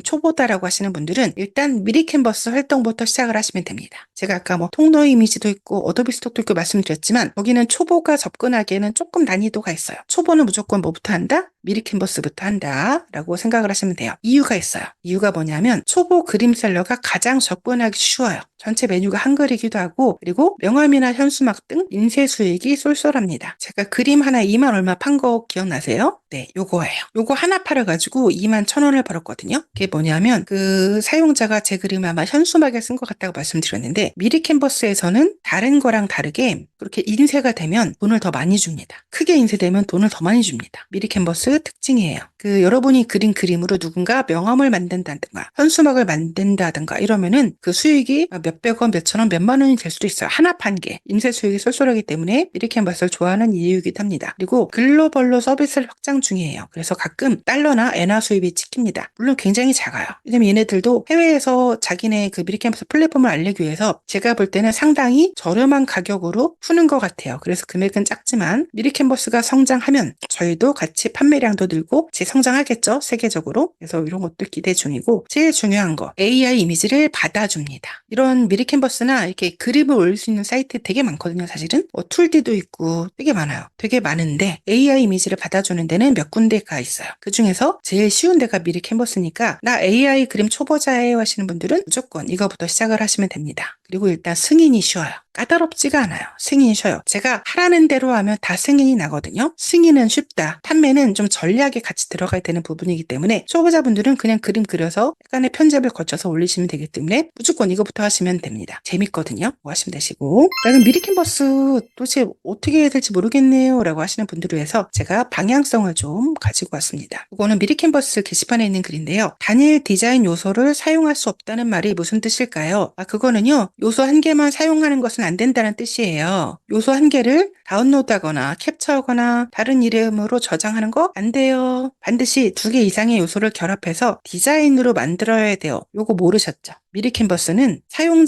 초보다라고 하시는 분들은 일단 미리 캔버스 활동부터 시작을 하시면 됩니다. 제가 아까 뭐 통로 이미지도 있고 어도비 스톡도 있고 말씀드렸지만 거기는 초보가 접근하기에는 조금 난이도가 있어요. 초보는 무조건 뭐부터 한다? 미리 캔버스부터 한다라고 생각을 하시면 돼요. 이유가 있어요. 이유가 뭐냐면 초보 그림 셀러가 가장 접근하기 쉬워요. 전체 메뉴가 한글이기도 하고 그리고 명함이나 현수막 등 인쇄 수익이 쏠쏠합니다. 제가 그림 하나 2만 얼마 판 거 기억나세요? 네, 요거예요. 요거 하나 팔아가지고 2만 1,000원을 벌었거든요. 그게 뭐냐면 그 사용자가 제 그림을 아마 현수막에 쓴 것 같다고 말씀드렸는데 미리 캔버스에서는 다른 거랑 다르게 그렇게 인쇄가 되면 돈을 더 많이 줍니다. 크게 인쇄되면 돈을 더 많이 줍니다. 미리 캔버스 특징이에요. 그 여러분이 그린 그림으로 누군가 명함을 만든다든가 현수막을 만든다든가 이러면은 그 수익이 몇백 원, 몇천 원, 몇만 원이 될 수도 있어요. 하나 판 게. 인쇄 수익이 쏠쏠하기 때문에 미리 캔버스를 좋아하는 이유이기도 합니다. 그리고 글로벌로 서비스를 확장 중이에요. 그래서 가끔 달러나 엔화 수입이 찍힙니다. 물론 굉장히 작아요. 왜냐면 얘네들도 해외에서 자기네 그 미리 캔버스 플랫폼을 알리기 위해서 제가 볼 때는 상당히 저렴한 가격으로 푸는 것 같아요. 그래서 금액은 작지만 미리 캔버스가 성장하면 저희도 같이 판매량도 늘고 성장하겠죠. 세계적으로. 그래서 이런 것도 기대 중이고 제일 중요한 거 AI 이미지를 받아줍니다. 이런 미리 캔버스나 이렇게 그림을 올릴 수 있는 사이트 되게 많거든요. 사실은 툴디도 있고 되게 많아요. 되게 많은데 AI 이미지를 받아주는 데는 몇 군데가 있어요. 그 중에서 제일 쉬운 데가 미리 캔버스니까 나 AI 그림 초보자예요 하시는 분들은 무조건 이거부터 시작을 하시면 됩니다. 그리고 일단 승인이 쉬워요. 까다롭지가 않아요. 승인이 쉬워요. 제가 하라는 대로 하면 다 승인이 나거든요. 승인은 쉽다. 판매는 좀 전략이 같이 들어가야 되는 부분이기 때문에 초보자분들은 그냥 그림 그려서 약간의 편집을 거쳐서 올리시면 되기 때문에 무조건 이거부터 하시면 됩니다. 재밌거든요. 뭐 하시면 되시고. 그럼 미리 캔버스 도대체 어떻게 해야 될지 모르겠네요 라고 하시는 분들을 위해서 제가 방향성을 좀 가지고 왔습니다. 이거는 미리 캔버스 게시판에 있는 글인데요. 단일 디자인 요소를 사용할 수 없다는 말이 무슨 뜻일까요? 그거는요. 요소 한 개만 사용하는 것은 안 된다는 뜻이에요. 요소 한 개를 다운로드하거나 캡처하거나 다른 이름으로 저장하는 거 안 돼요. 반드시 2개 이상의 요소를 결합해서 디자인으로 만들어야 돼요. 요거 모르셨죠? 미리 캔버스는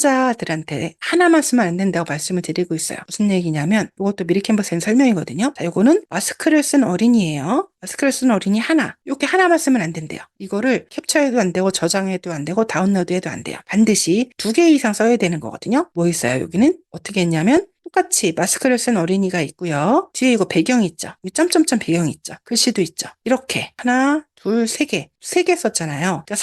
사용자들한테 하나만 쓰면 안 된다고 말씀을 드리고 있어요. 무슨 얘기냐면 이것도 미리 캔버스의 설명이거든요. 자, 요거는 마스크를 쓴 어린이에요. 마스크를 쓴 어린이 하나. 이렇게 하나만 쓰면 안 된대요. 이거를 캡처해도 안 되고 저장해도 안 되고 다운로드해도 안 돼요. 반드시 2개 이상 써야 되는 거거든요. 뭐 있어요? 여기는 어떻게 했냐면 똑같이 마스크를 쓴 어린이가 있고요. 뒤에 이거 배경이 있죠. 이 점점점 배경이 있죠. 글씨도 있죠. 이렇게 하나, 둘, 세 개. 3개 썼잖아요. 그러니까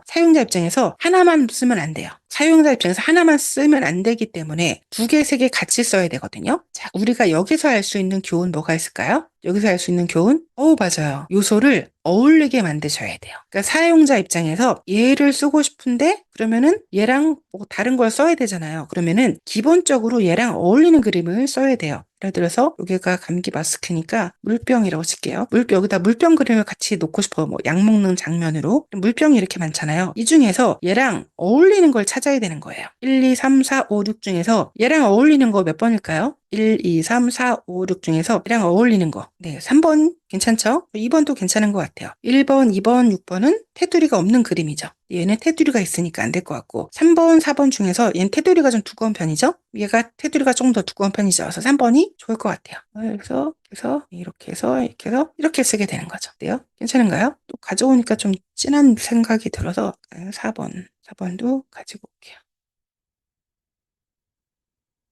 사용자 입장에서 하나만 쓰면 안 돼요. 사용자 입장에서 하나만 쓰면 안 되기 때문에 2개, 3개 같이 써야 되거든요. 자, 우리가 여기서 알 수 있는 교훈 뭐가 있을까요? 여기서 알 수 있는 교훈? 맞아요. 요소를 어울리게 만드셔야 돼요. 그러니까 사용자 입장에서 얘를 쓰고 싶은데 그러면은 얘랑 뭐 다른 걸 써야 되잖아요. 그러면은 기본적으로 얘랑 어울리는 그림을 써야 돼요. 예를 들어서 여기가 감기 마스크니까 물병이라고 칠게요. 여기다 물병 그림을 같이 놓고 싶어요. 뭐 약 먹는 장면으로. 물병이 이렇게 많잖아요. 이 중에서 얘랑 어울리는 걸 찾아야 되는 거예요. 1, 2, 3, 4, 5, 6 중에서 얘랑 어울리는 거 몇 번일까요? 1, 2, 3, 4, 5, 6 중에서 얘랑 어울리는 거. 네, 3번 괜찮죠? 2번도 괜찮은 것 같아요. 1번, 2번, 6번은 테두리가 없는 그림이죠. 얘는 테두리가 있으니까 안 될 것 같고 3번, 4번 중에서 얘는 테두리가 좀 두꺼운 편이죠? 얘가 테두리가 조금 더 두꺼운 편이죠. 그래서 3번이 좋을 것 같아요. 그래서 이렇게 해서 이렇게 쓰게 되는 거죠. 어때요? 괜찮은가요? 또 가져오니까 좀 진한 생각이 들어서 4번도 가지고 올게요.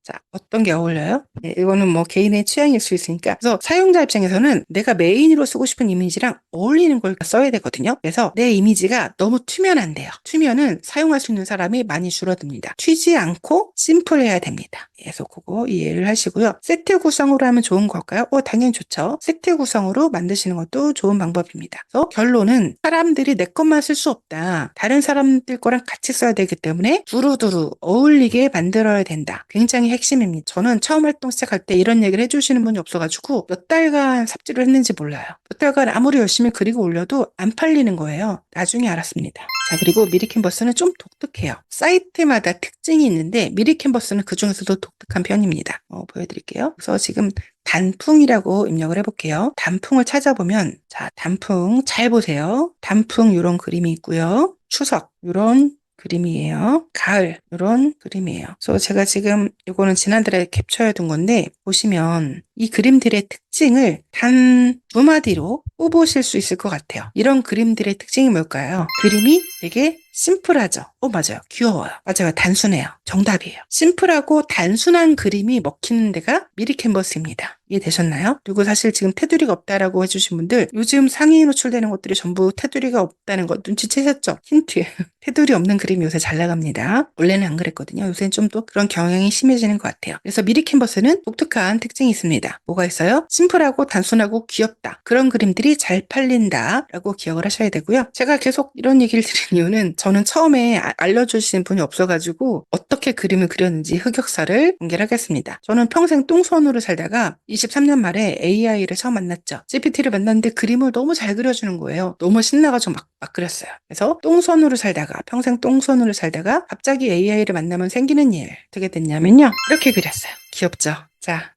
자, 어떤 게 어울려요? 네, 이거는 뭐 개인의 취향일 수 있으니까. 그래서 사용자 입장에서는 내가 메인으로 쓰고 싶은 이미지랑 어울리는 걸 써야 되거든요. 그래서 내 이미지가 너무 튀면 안 돼요. 튀면은 사용할 수 있는 사람이 많이 줄어듭니다. 튀지 않고 심플해야 됩니다. 그래서 그거 이해를 하시고요. 세트 구성으로 하면 좋은 걸까요? 당연히 좋죠. 세트 구성으로 만드시는 것도 좋은 방법입니다. 그래서 결론은 사람들이 내 것만 쓸 수 없다. 다른 사람들 거랑 같이 써야 되기 때문에 두루두루 어울리게 만들어야 된다. 굉장히 핵심입니다. 저는 처음 활동 시작할 때 이런 얘기를 해주시는 분이 없어가지고 몇 달간 삽질을 했는지 몰라요. 몇 달간 아무리 열심히 그리고 올려도 안 팔리는 거예요. 나중에 알았습니다. 자, 그리고 미리캔버스는 좀 독특해요. 사이트마다 특징이 있는데 미리캔버스는 그 중에서도 독특한 편입니다. 보여드릴게요. 그래서 지금 단풍이라고 입력을 해볼게요. 단풍을 찾아보면 자, 단풍 잘 보세요. 단풍 이런 그림이 있고요. 추석 이런 그림이에요. 가을 이런 그림이에요. 그래서 제가 지금 이거는 지난달에 캡처해 둔 건데 보시면 이 그림들의 특징을 단 두 마디로 뽑으실 수 있을 것 같아요. 이런 그림들의 특징이 뭘까요? 그림이 되게 심플하죠. 맞아요. 귀여워요. 맞아요. 단순해요. 정답이에요. 심플하고 단순한 그림이 먹히는 데가 미리캔버스입니다. 이해되셨나요? 그리고 사실 지금 테두리가 없다라고 해주신 분들 요즘 상위에 노출되는 것들이 전부 테두리가 없다는 거 눈치채셨죠? 힌트. 테두리 없는 그림 요새 잘 나갑니다. 원래는 안 그랬거든요. 요새는 좀 또 그런 경향이 심해지는 것 같아요. 그래서 미리캔버스는 독특한 특징이 있습니다. 뭐가 있어요? 심플하고 단순하고 귀엽다. 그런 그림들이 잘 팔린다라고 기억을 하셔야 되고요. 제가 계속 이런 얘기를 드린 이유는 저는 처음에 알려주신 분이 없어가지고 어떻게 그림을 그렸는지 흑역사를 공개를 하겠습니다. 저는 평생 똥손으로 살다가 23년 말에 AI를 처음 만났죠. GPT를 만났는데 그림을 너무 잘 그려주는 거예요. 너무 신나가지고 막 그렸어요. 그래서 똥손으로 살다가 평생 똥손으로 살다가 갑자기 AI를 만나면 생기는 일 어떻게 됐냐면요. 이렇게 그렸어요. 귀엽죠? 자,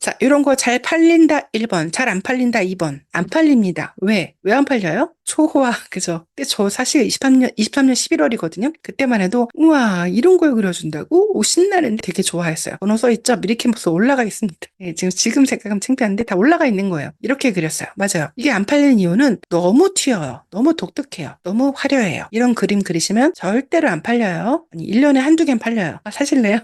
자, 이런 거 잘 팔린다 1번, 잘 안 팔린다 2번. 안 팔립니다. 왜? 왜 안 팔려요? 초호화, 그죠? 근데 저 사실 23년 11월이거든요. 그때만 해도, 우와, 이런 걸 그려준다고? 신나는데 되게 좋아했어요. 번호 써있죠? 미리캔버스 올라가 있습니다. 네, 지금 생각하면 창피한데 다 올라가 있는 거예요. 이렇게 그렸어요. 맞아요. 이게 안 팔리는 이유는 너무 튀어요. 너무 독특해요. 너무 화려해요. 이런 그림 그리시면 절대로 안 팔려요. 아니, 1년에 한두 개는 팔려요. 사실래요?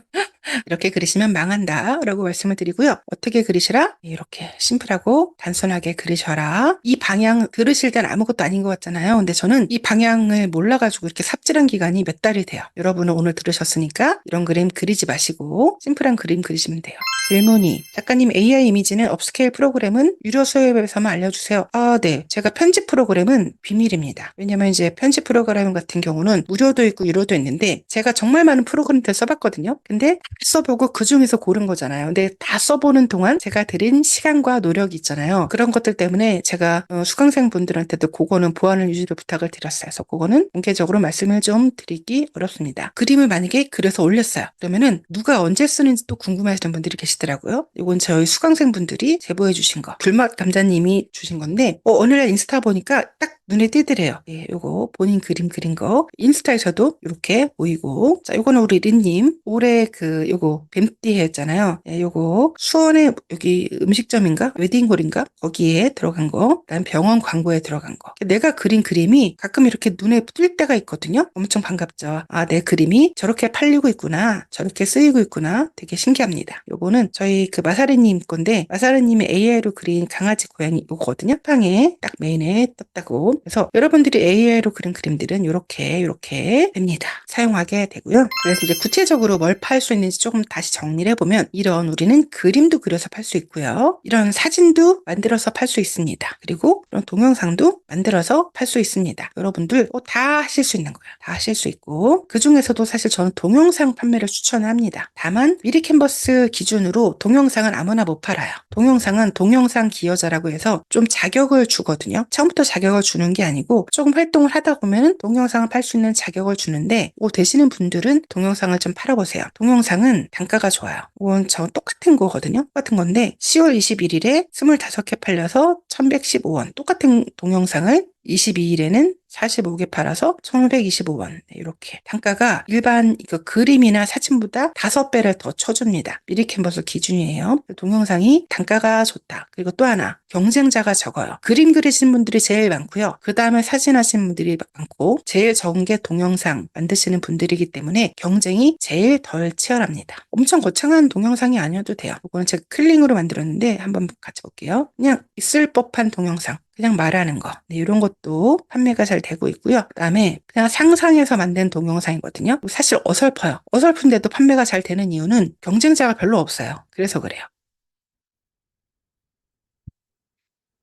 이렇게 그리시면 망한다 라고 말씀을 드리고요. 어떻게 그리시라? 이렇게 심플하고 단순하게 그리셔라. 이 방향 들으실 땐 아무것도 아닌 것 같잖아요. 근데 저는 이 방향을 몰라가지고 이렇게 삽질한 기간이 몇 달이 돼요. 여러분은 오늘 들으셨으니까 이런 그림 그리지 마시고 심플한 그림 그리시면 돼요. 질문이 작가님 AI 이미지는 업스케일 프로그램은 유료 수업에서만 알려주세요. 네. 제가 편집 프로그램은 비밀입니다. 왜냐면 이제 편집 프로그램 같은 경우는 무료도 있고 유료도 있는데 제가 정말 많은 프로그램들 써봤거든요. 근데 다 써보고 그 중에서 고른 거잖아요. 근데 다 써보는 동안 제가 들인 시간과 노력이 있잖아요. 그런 것들 때문에 제가 수강생분들한테도 그거는 보안을 유지를 부탁을 드렸어요. 그래서 그거는 공개적으로 말씀을 좀 드리기 어렵습니다. 그림을 만약에 그려서 올렸어요. 그러면은 누가 언제 쓰는지 또 궁금해하시는 분들이 계시더라고요. 이건 저희 수강생분들이 제보해 주신 거. 불맛 감자님이 주신 건데 어느 날 인스타 보니까 딱 눈에 띄더래요. 예, 요거 본인 그림 그린 거 인스타에서도 이렇게 보이고 자, 요거는 우리 린님 올해 요거 뱀띠 했잖아요. 예, 요거 수원에 여기 음식점인가 웨딩홀인가 거기에 들어간 거 그다음 병원 광고에 들어간 거 내가 그린 그림이 가끔 이렇게 눈에 띌 때가 있거든요. 엄청 반갑죠. 내 그림이 저렇게 팔리고 있구나 저렇게 쓰이고 있구나 되게 신기합니다. 요거는 저희 마사리님 건데 마사리님이 AI로 그린 강아지 고양이 요거거든요. 방에 딱 메인에 떴다고 그래서 여러분들이 AI로 그린 그림들은 이렇게 됩니다. 사용하게 되고요. 그래서 이제 구체적으로 뭘 팔 수 있는지 조금 다시 정리를 해보면 이런 우리는 그림도 그려서 팔 수 있고요. 이런 사진도 만들어서 팔 수 있습니다. 그리고 이런 동영상도 만들어서 팔 수 있습니다. 여러분들 다 하실 수 있는 거예요. 다 하실 수 있고 그 중에서도 사실 저는 동영상 판매를 추천합니다. 다만 미리캔버스 기준으로 동영상은 아무나 못 팔아요. 동영상은 동영상 기여자라고 해서 좀 자격을 주거든요. 처음부터 자격을 주는 중요한 게 아니고 조금 활동을 하다 보면 동영상을 팔 수 있는 자격을 주는데 되시는 분들은 동영상을 좀 팔아보세요. 동영상은 단가가 좋아요. 이건 저 똑같은 거거든요. 똑같은 건데 10월 21일에 25개 팔려서 1115원. 똑같은 동영상을 22일에는 45개 팔아서 1125원. 이렇게 단가가 일반 그림이나 사진보다 5배를 더 쳐줍니다. 미리 캔버스 기준이에요. 동영상이 단가가 좋다. 그리고 또 하나 경쟁자가 적어요. 그림 그리시는 분들이 제일 많고요. 그 다음에 사진 하시는 분들이 많고 제일 적은 게 동영상 만드시는 분들이기 때문에 경쟁이 제일 덜 치열합니다. 엄청 거창한 동영상이 아니어도 돼요. 이거는 제가 클링으로 만들었는데 한번 같이 볼게요. 그냥 있을 법한 동영상. 그냥 말하는 거. 네, 이런 것도 판매가 잘 되고 있고요. 그다음에 그냥 상상해서 만든 동영상이거든요. 사실 어설퍼요. 어설픈데도 판매가 잘 되는 이유는 경쟁자가 별로 없어요. 그래서 그래요.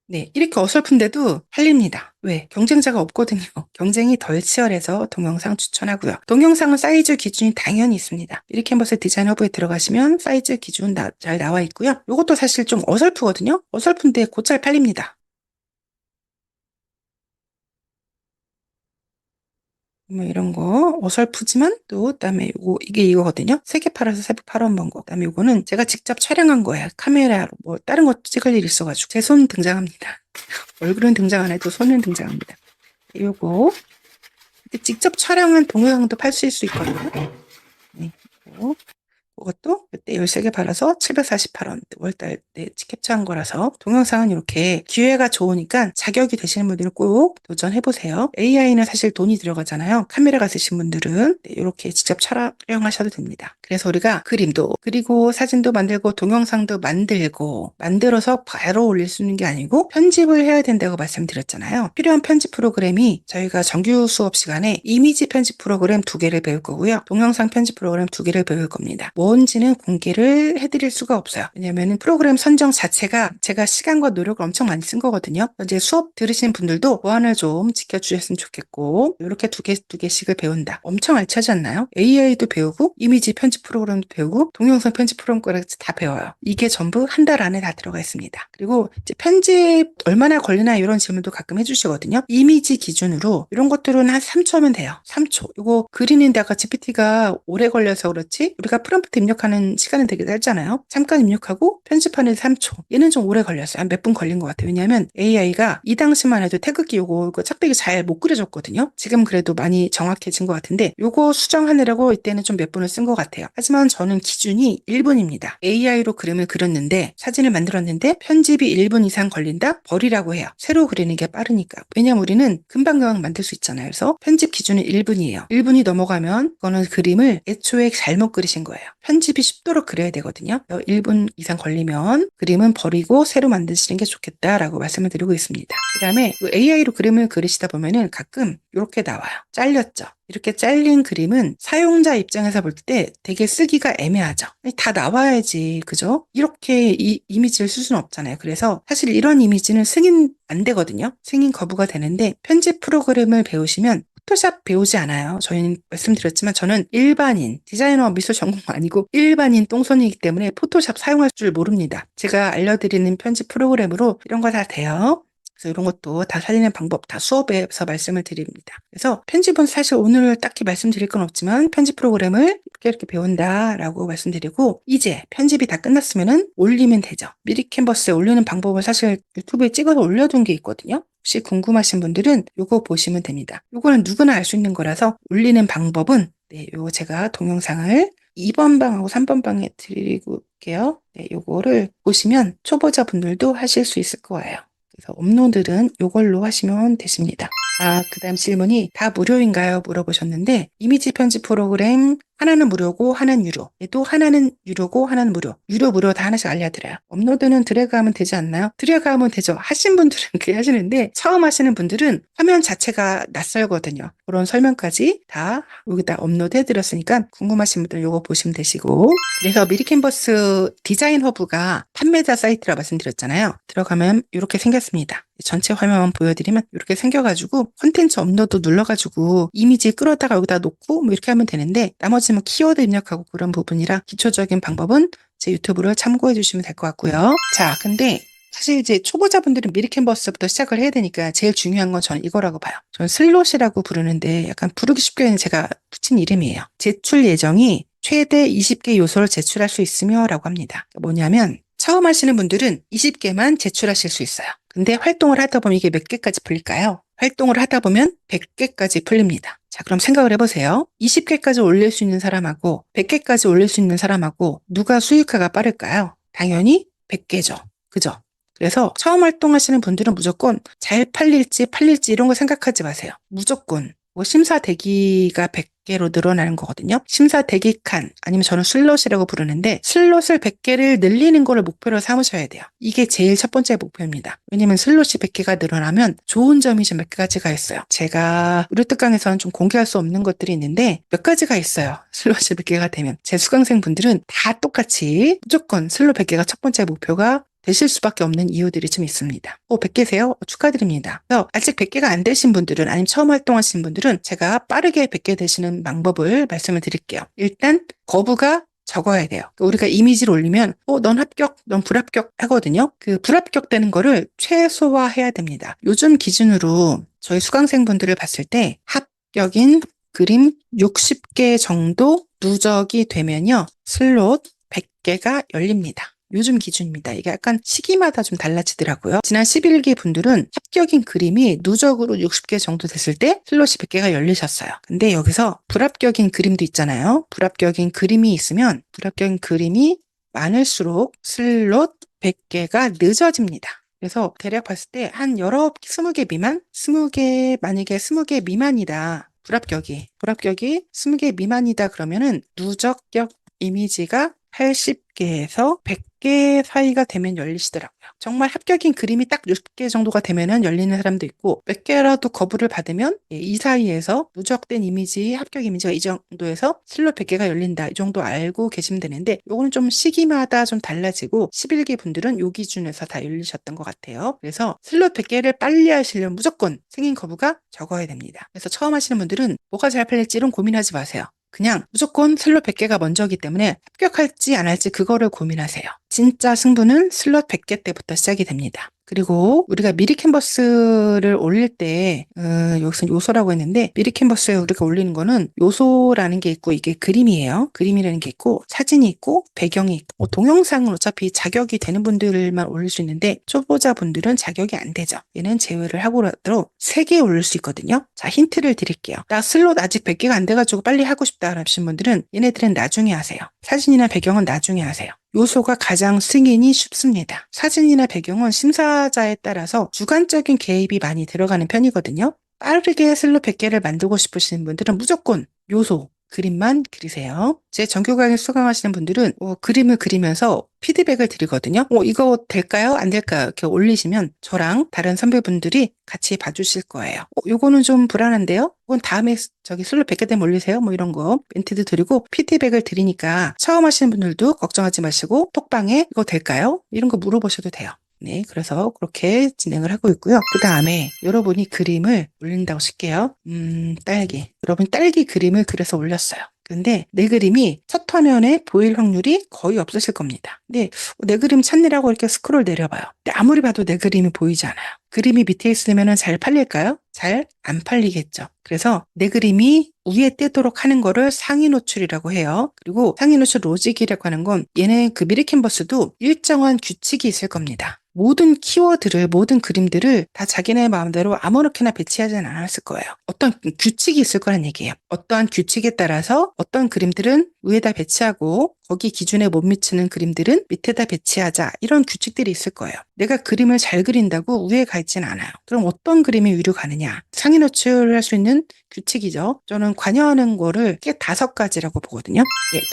네, 이렇게 어설픈데도 팔립니다. 왜? 경쟁자가 없거든요. 경쟁이 덜 치열해서 동영상 추천하고요. 동영상은 사이즈 기준이 당연히 있습니다. 이렇게 한번 디자인 허브에 들어가시면 사이즈 기준 잘 나와 있고요. 이것도 사실 좀 어설프거든요. 어설픈데 곧잘 팔립니다. 뭐 이런 거 어설프지만 또 그다음에 이게 이거거든요. 3개 팔아서 408원 번 거. 그다음에 이거는 제가 직접 촬영한 거예요. 카메라로 뭐 다른 거 찍을 일 있어가지고 제 손 등장합니다. 얼굴은 등장 안 해도 손은 등장합니다. 요거 직접 촬영한 동영상도 팔 수 있거든요. 네, 그것도 그때 13개 팔아서 748원 월달 때 캡처한 거라서 동영상은 이렇게 기회가 좋으니까 자격이 되시는 분들은 꼭 도전해보세요. AI는 사실 돈이 들어가잖아요. 카메라가 쓰신 분들은 이렇게 직접 촬영하셔도 됩니다. 그래서 우리가 그림도 그리고 사진도 만들고 동영상도 만들어서 바로 올릴 수 있는 게 아니고 편집을 해야 된다고 말씀드렸잖아요. 필요한 편집 프로그램이 저희가 정규 수업 시간에 이미지 편집 프로그램 2개를 배울 거고요. 동영상 편집 프로그램 2개를 배울 겁니다. 뭔지는 공개를 해드릴 수가 없어요. 왜냐하면 프로그램 선정 자체가 제가 시간과 노력을 엄청 많이 쓴 거거든요. 이제 수업 들으시는 분들도 보안을 좀 지켜주셨으면 좋겠고 이렇게 두 개씩을 배운다. 엄청 알차지 않나요? AI도 배우고 이미지 편집 프로그램도 배우고 동영상 편집 프로그램까지 다 배워요. 이게 전부 한 달 안에 다 들어가 있습니다. 그리고 이제 편집 얼마나 걸리나 이런 질문도 가끔 해주시거든요. 이미지 기준으로 이런 것들은 한 3초면 돼요. 3초. 이거 그리는데 아까 GPT가 오래 걸려서 그렇지 우리가 프롬프트 입력하는 시간은 되게 짧잖아요. 잠깐 입력하고 편집하는 3초. 얘는 좀 오래 걸렸어요. 한 몇 분 걸린 것 같아요. 왜냐하면 AI가 이 당시만 해도 태극기 요거 짝배기 잘 못 그려줬거든요. 지금 그래도 많이 정확해진 것 같은데 요거 수정하느라고 이때는 좀 몇 분을 쓴 것 같아요. 하지만 저는 기준이 1분입니다. AI로 그림을 그렸는데 사진을 만들었는데 편집이 1분 이상 걸린다? 버리라고 해요. 새로 그리는 게 빠르니까. 왜냐면 우리는 금방 만들 수 있잖아요. 그래서 편집 기준은 1분이에요. 1분이 넘어가면 그거는 그림을 애초에 잘못 그리신 거예요. 편집이 쉽도록 그려야 되거든요. 1분 이상 걸리면 그림은 버리고 새로 만드시는 게 좋겠다라고 말씀을 드리고 있습니다. 그 다음에 AI로 그림을 그리시다 보면은 가끔 이렇게 나와요. 잘렸죠. 이렇게 잘린 그림은 사용자 입장에서 볼 때 되게 쓰기가 애매하죠. 다 나와야지, 그죠? 이렇게 이 이미지를 쓸 수는 없잖아요. 그래서 사실 이런 이미지는 승인 안 되거든요. 승인 거부가 되는데 편집 프로그램을 배우시면 포토샵 배우지 않아요. 저희는 말씀드렸지만 저는 일반인, 디자이너 미술 전공 아니고 일반인 똥손이기 때문에 포토샵 사용할 줄 모릅니다. 제가 알려드리는 편집 프로그램으로 이런 거 다 돼요. 그래서 이런 것도 다 살리는 방법 다 수업에서 말씀을 드립니다. 그래서 편집은 사실 오늘 딱히 말씀드릴 건 없지만 편집 프로그램을 이렇게 배운다라고 말씀드리고 이제 편집이 다 끝났으면은 올리면 되죠. 미리 캔버스에 올리는 방법을 사실 유튜브에 찍어서 올려둔 게 있거든요. 혹시 궁금하신 분들은 이거 보시면 됩니다. 이거는 누구나 알 수 있는 거라서 올리는 방법은 요거 제가 동영상을 2번 방하고 3번 방에 드리고 올게요. 요거를 보시면 초보자분들도 하실 수 있을 거예요. 그래서 업로드는 이걸로 하시면 되십니다. 그 다음 질문이 다 무료인가요? 물어보셨는데 이미지 편집 프로그램 하나는 무료고 하나는 유료. 또 하나는 유료고 하나는 무료. 유료 무료 다 하나씩 알려드려요. 업로드는 드래그하면 되지 않나요? 드래그하면 되죠. 하신 분들은 그렇게 하시는데 처음 하시는 분들은 화면 자체가 낯설거든요. 그런 설명까지 다 여기다 업로드 해드렸으니까 궁금하신 분들은 이거 보시면 되시고 그래서 미리 캔버스 디자인 허브가 판매자 사이트라 말씀드렸잖아요. 들어가면 이렇게 생겼습니다. 전체 화면만 보여드리면 이렇게 생겨가지고 콘텐츠 업로드 눌러가지고 이미지 끌어다가 여기다 놓고 뭐 이렇게 하면 되는데 나머지 뭐 키워드 입력하고 그런 부분이라 기초적인 방법은 제 유튜브를 참고해 주시면 될 것 같고요. 자, 근데 사실 이제 초보자분들은 미리 캔버스부터 시작을 해야 되니까 제일 중요한 건 저는 이거라고 봐요. 저는 슬롯이라고 부르는데 약간 부르기 쉽게는 제가 붙인 이름이에요. 제출 예정이 최대 20개 요소를 제출할 수 있으며 라고 합니다. 뭐냐면 처음 하시는 분들은 20개만 제출하실 수 있어요. 근데 활동을 하다 보면 이게 몇 개까지 풀릴까요? 활동을 하다 보면 100개까지 풀립니다. 자, 그럼 생각을 해보세요. 20개까지 올릴 수 있는 사람하고 100개까지 올릴 수 있는 사람하고 누가 수익화가 빠를까요? 당연히 100개죠. 그죠? 그래서 처음 활동하시는 분들은 무조건 잘 팔릴지 이런 거 생각하지 마세요. 무조건 뭐 심사 대기가 100개로 늘어나는 거거든요. 심사 대기 칸 아니면 저는 슬롯이라고 부르는데 슬롯을 100개를 늘리는 거를 목표로 삼으셔야 돼요. 이게 제일 첫 번째 목표입니다. 왜냐면 슬롯이 100개가 늘어나면 좋은 점이 좀 몇 가지가 있어요. 제가 우리 특강에서는 좀 공개할 수 없는 것들이 있는데 몇 가지가 있어요. 슬롯이 100개가 되면 제 수강생 분들은 다 똑같이 무조건 슬롯 100개가 첫 번째 목표가 되실 수밖에 없는 이유들이 좀 있습니다. 100개세요? 축하드립니다. 그래서 아직 100개가 안 되신 분들은 아니면 처음 활동하신 분들은 제가 빠르게 100개 되시는 방법을 말씀을 드릴게요. 일단 거부가 적어야 돼요. 우리가 이미지를 올리면 넌 합격, 넌 불합격 하거든요. 그 불합격 되는 거를 최소화해야 됩니다. 요즘 기준으로 저희 수강생분들을 봤을 때 합격인 그림 60개 정도 누적이 되면요. 슬롯 100개가 열립니다. 요즘 기준입니다. 이게 약간 시기마다 좀 달라지더라고요. 지난 11기 분들은 합격인 그림이 누적으로 60개 정도 됐을 때 슬롯이 100개가 열리셨어요. 근데 여기서 불합격인 그림도 있잖아요. 불합격인 그림이 있으면 불합격인 그림이 많을수록 슬롯 100개가 늦어집니다. 그래서 대략 봤을 때 한 20개 미만? 20개, 만약에 20개 미만이다. 불합격이 20개 미만이다 그러면은 누적격 이미지가 80개에서 100개 사이가 되면 열리시더라고요. 정말 합격인 그림이 딱 60개 정도가 되면은 열리는 사람도 있고 몇 개라도 거부를 받으면 이 사이에서 누적된 이미지, 합격 이미지가 이 정도에서 슬롯 100개가 열린다. 이 정도 알고 계시면 되는데 요거는 좀 시기마다 좀 달라지고 11기 분들은 요 기준에서 다 열리셨던 것 같아요. 그래서 슬롯 100개를 빨리 하시려면 무조건 생긴 거부가 적어야 됩니다. 그래서 처음 하시는 분들은 뭐가 잘 팔릴지 이런 고민하지 마세요. 그냥 무조건 슬롯 100개가 먼저이기 때문에 합격할지 안 할지 그거를 고민하세요. 진짜 승부는 슬롯 100개 때부터 시작이 됩니다. 그리고 우리가 미리 캔버스를 올릴 때 여기서 요소라고 했는데 미리 캔버스에 우리가 올리는 거는 요소라는 게 있고 이게 그림이에요. 그림이라는 게 있고 사진이 있고 배경이 있고 동영상은 어차피 자격이 되는 분들만 올릴 수 있는데 초보자분들은 자격이 안 되죠. 얘는 제외를 하고라도 3개 올릴 수 있거든요. 자, 힌트를 드릴게요. 나 슬롯 아직 100개가 안 돼가지고 빨리 하고 싶다 하신 분들은 얘네들은 나중에 하세요. 사진이나 배경은 나중에 하세요. 요소가 가장 승인이 쉽습니다. 사진이나 배경은 심사자에 따라서 주관적인 개입이 많이 들어가는 편이거든요. 빠르게 슬롯 100개를 만들고 싶으신 분들은 무조건 요소, 그림만 그리세요. 제 정규 강의 수강하시는 분들은 그림을 그리면서 피드백을 드리거든요. 이거 될까요? 안 될까요? 이렇게 올리시면 저랑 다른 선배분들이 같이 봐주실 거예요. 요거는 좀 불안한데요? 이건 다음에 슬롯 100개 되면 올리세요. 뭐 이런 거 멘트도 드리고 피드백을 드리니까 처음 하시는 분들도 걱정하지 마시고 톡방에 이거 될까요? 이런 거 물어보셔도 돼요. 네, 그래서 그렇게 진행을 하고 있고요. 그 다음에 여러분이 그림을 올린다고 칠게요. 딸기. 여러분 딸기 그림을 그려서 올렸어요. 근데 내 그림이 첫 화면에 보일 확률이 거의 없으실 겁니다. 근데 내 그림 찾느라고 이렇게 스크롤 내려봐요. 근데 아무리 봐도 내 그림이 보이지 않아요. 그림이 밑에 있으면 잘 팔릴까요? 잘 안 팔리겠죠. 그래서 내 그림이 위에 뜨도록 하는 거를 상위 노출이라고 해요. 그리고 상위 노출 로직이라고 하는 건 얘는 그 미리 캔버스도 일정한 규칙이 있을 겁니다. 모든 키워드를, 모든 그림들을 다 자기네 마음대로 아무렇게나 배치하지는 않았을 거예요. 어떤 규칙이 있을 거란 얘기예요. 어떠한 규칙에 따라서 어떤 그림들은 위에다 배치하고 거기 기준에 못 미치는 그림들은 밑에다 배치하자 이런 규칙들이 있을 거예요. 내가 그림을 잘 그린다고 위에 가 있지는 않아요. 그럼 어떤 그림이 위로 가느냐? 상위 노출할 수 있는 규칙이죠. 저는 관여하는 거를 5가지라고 보거든요.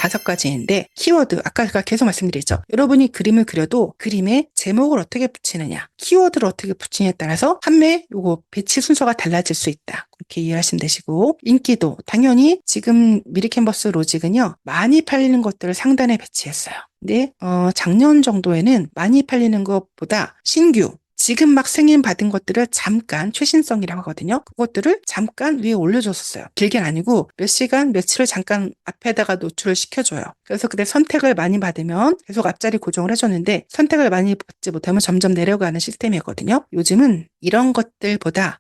5가지인데 키워드 아까 제가 계속 말씀드렸죠. 여러분이 그림을 그려도 그림에 제목을 어떻게 붙이느냐, 키워드를 어떻게 붙이냐에 따라서 판매 요거 배치 순서가 달라질 수 있다. 그렇게 이해하시면 되시고 인기도 당연히 지금 미리 캔버스 로직은요 많이 팔리는 것들을 상단에 배치했어요. 근데 작년 정도에는 많이 팔리는 것보다 신규 지금 막 승인받은 것들을 잠깐 최신성이라고 하거든요. 그것들을 잠깐 위에 올려줬었어요. 길게는 아니고 몇 시간, 며칠을 잠깐 앞에다가 노출을 시켜줘요. 그래서 그때 선택을 많이 받으면 계속 앞자리 고정을 해줬는데 선택을 많이 받지 못하면 점점 내려가는 시스템이었거든요. 요즘은 이런 것들보다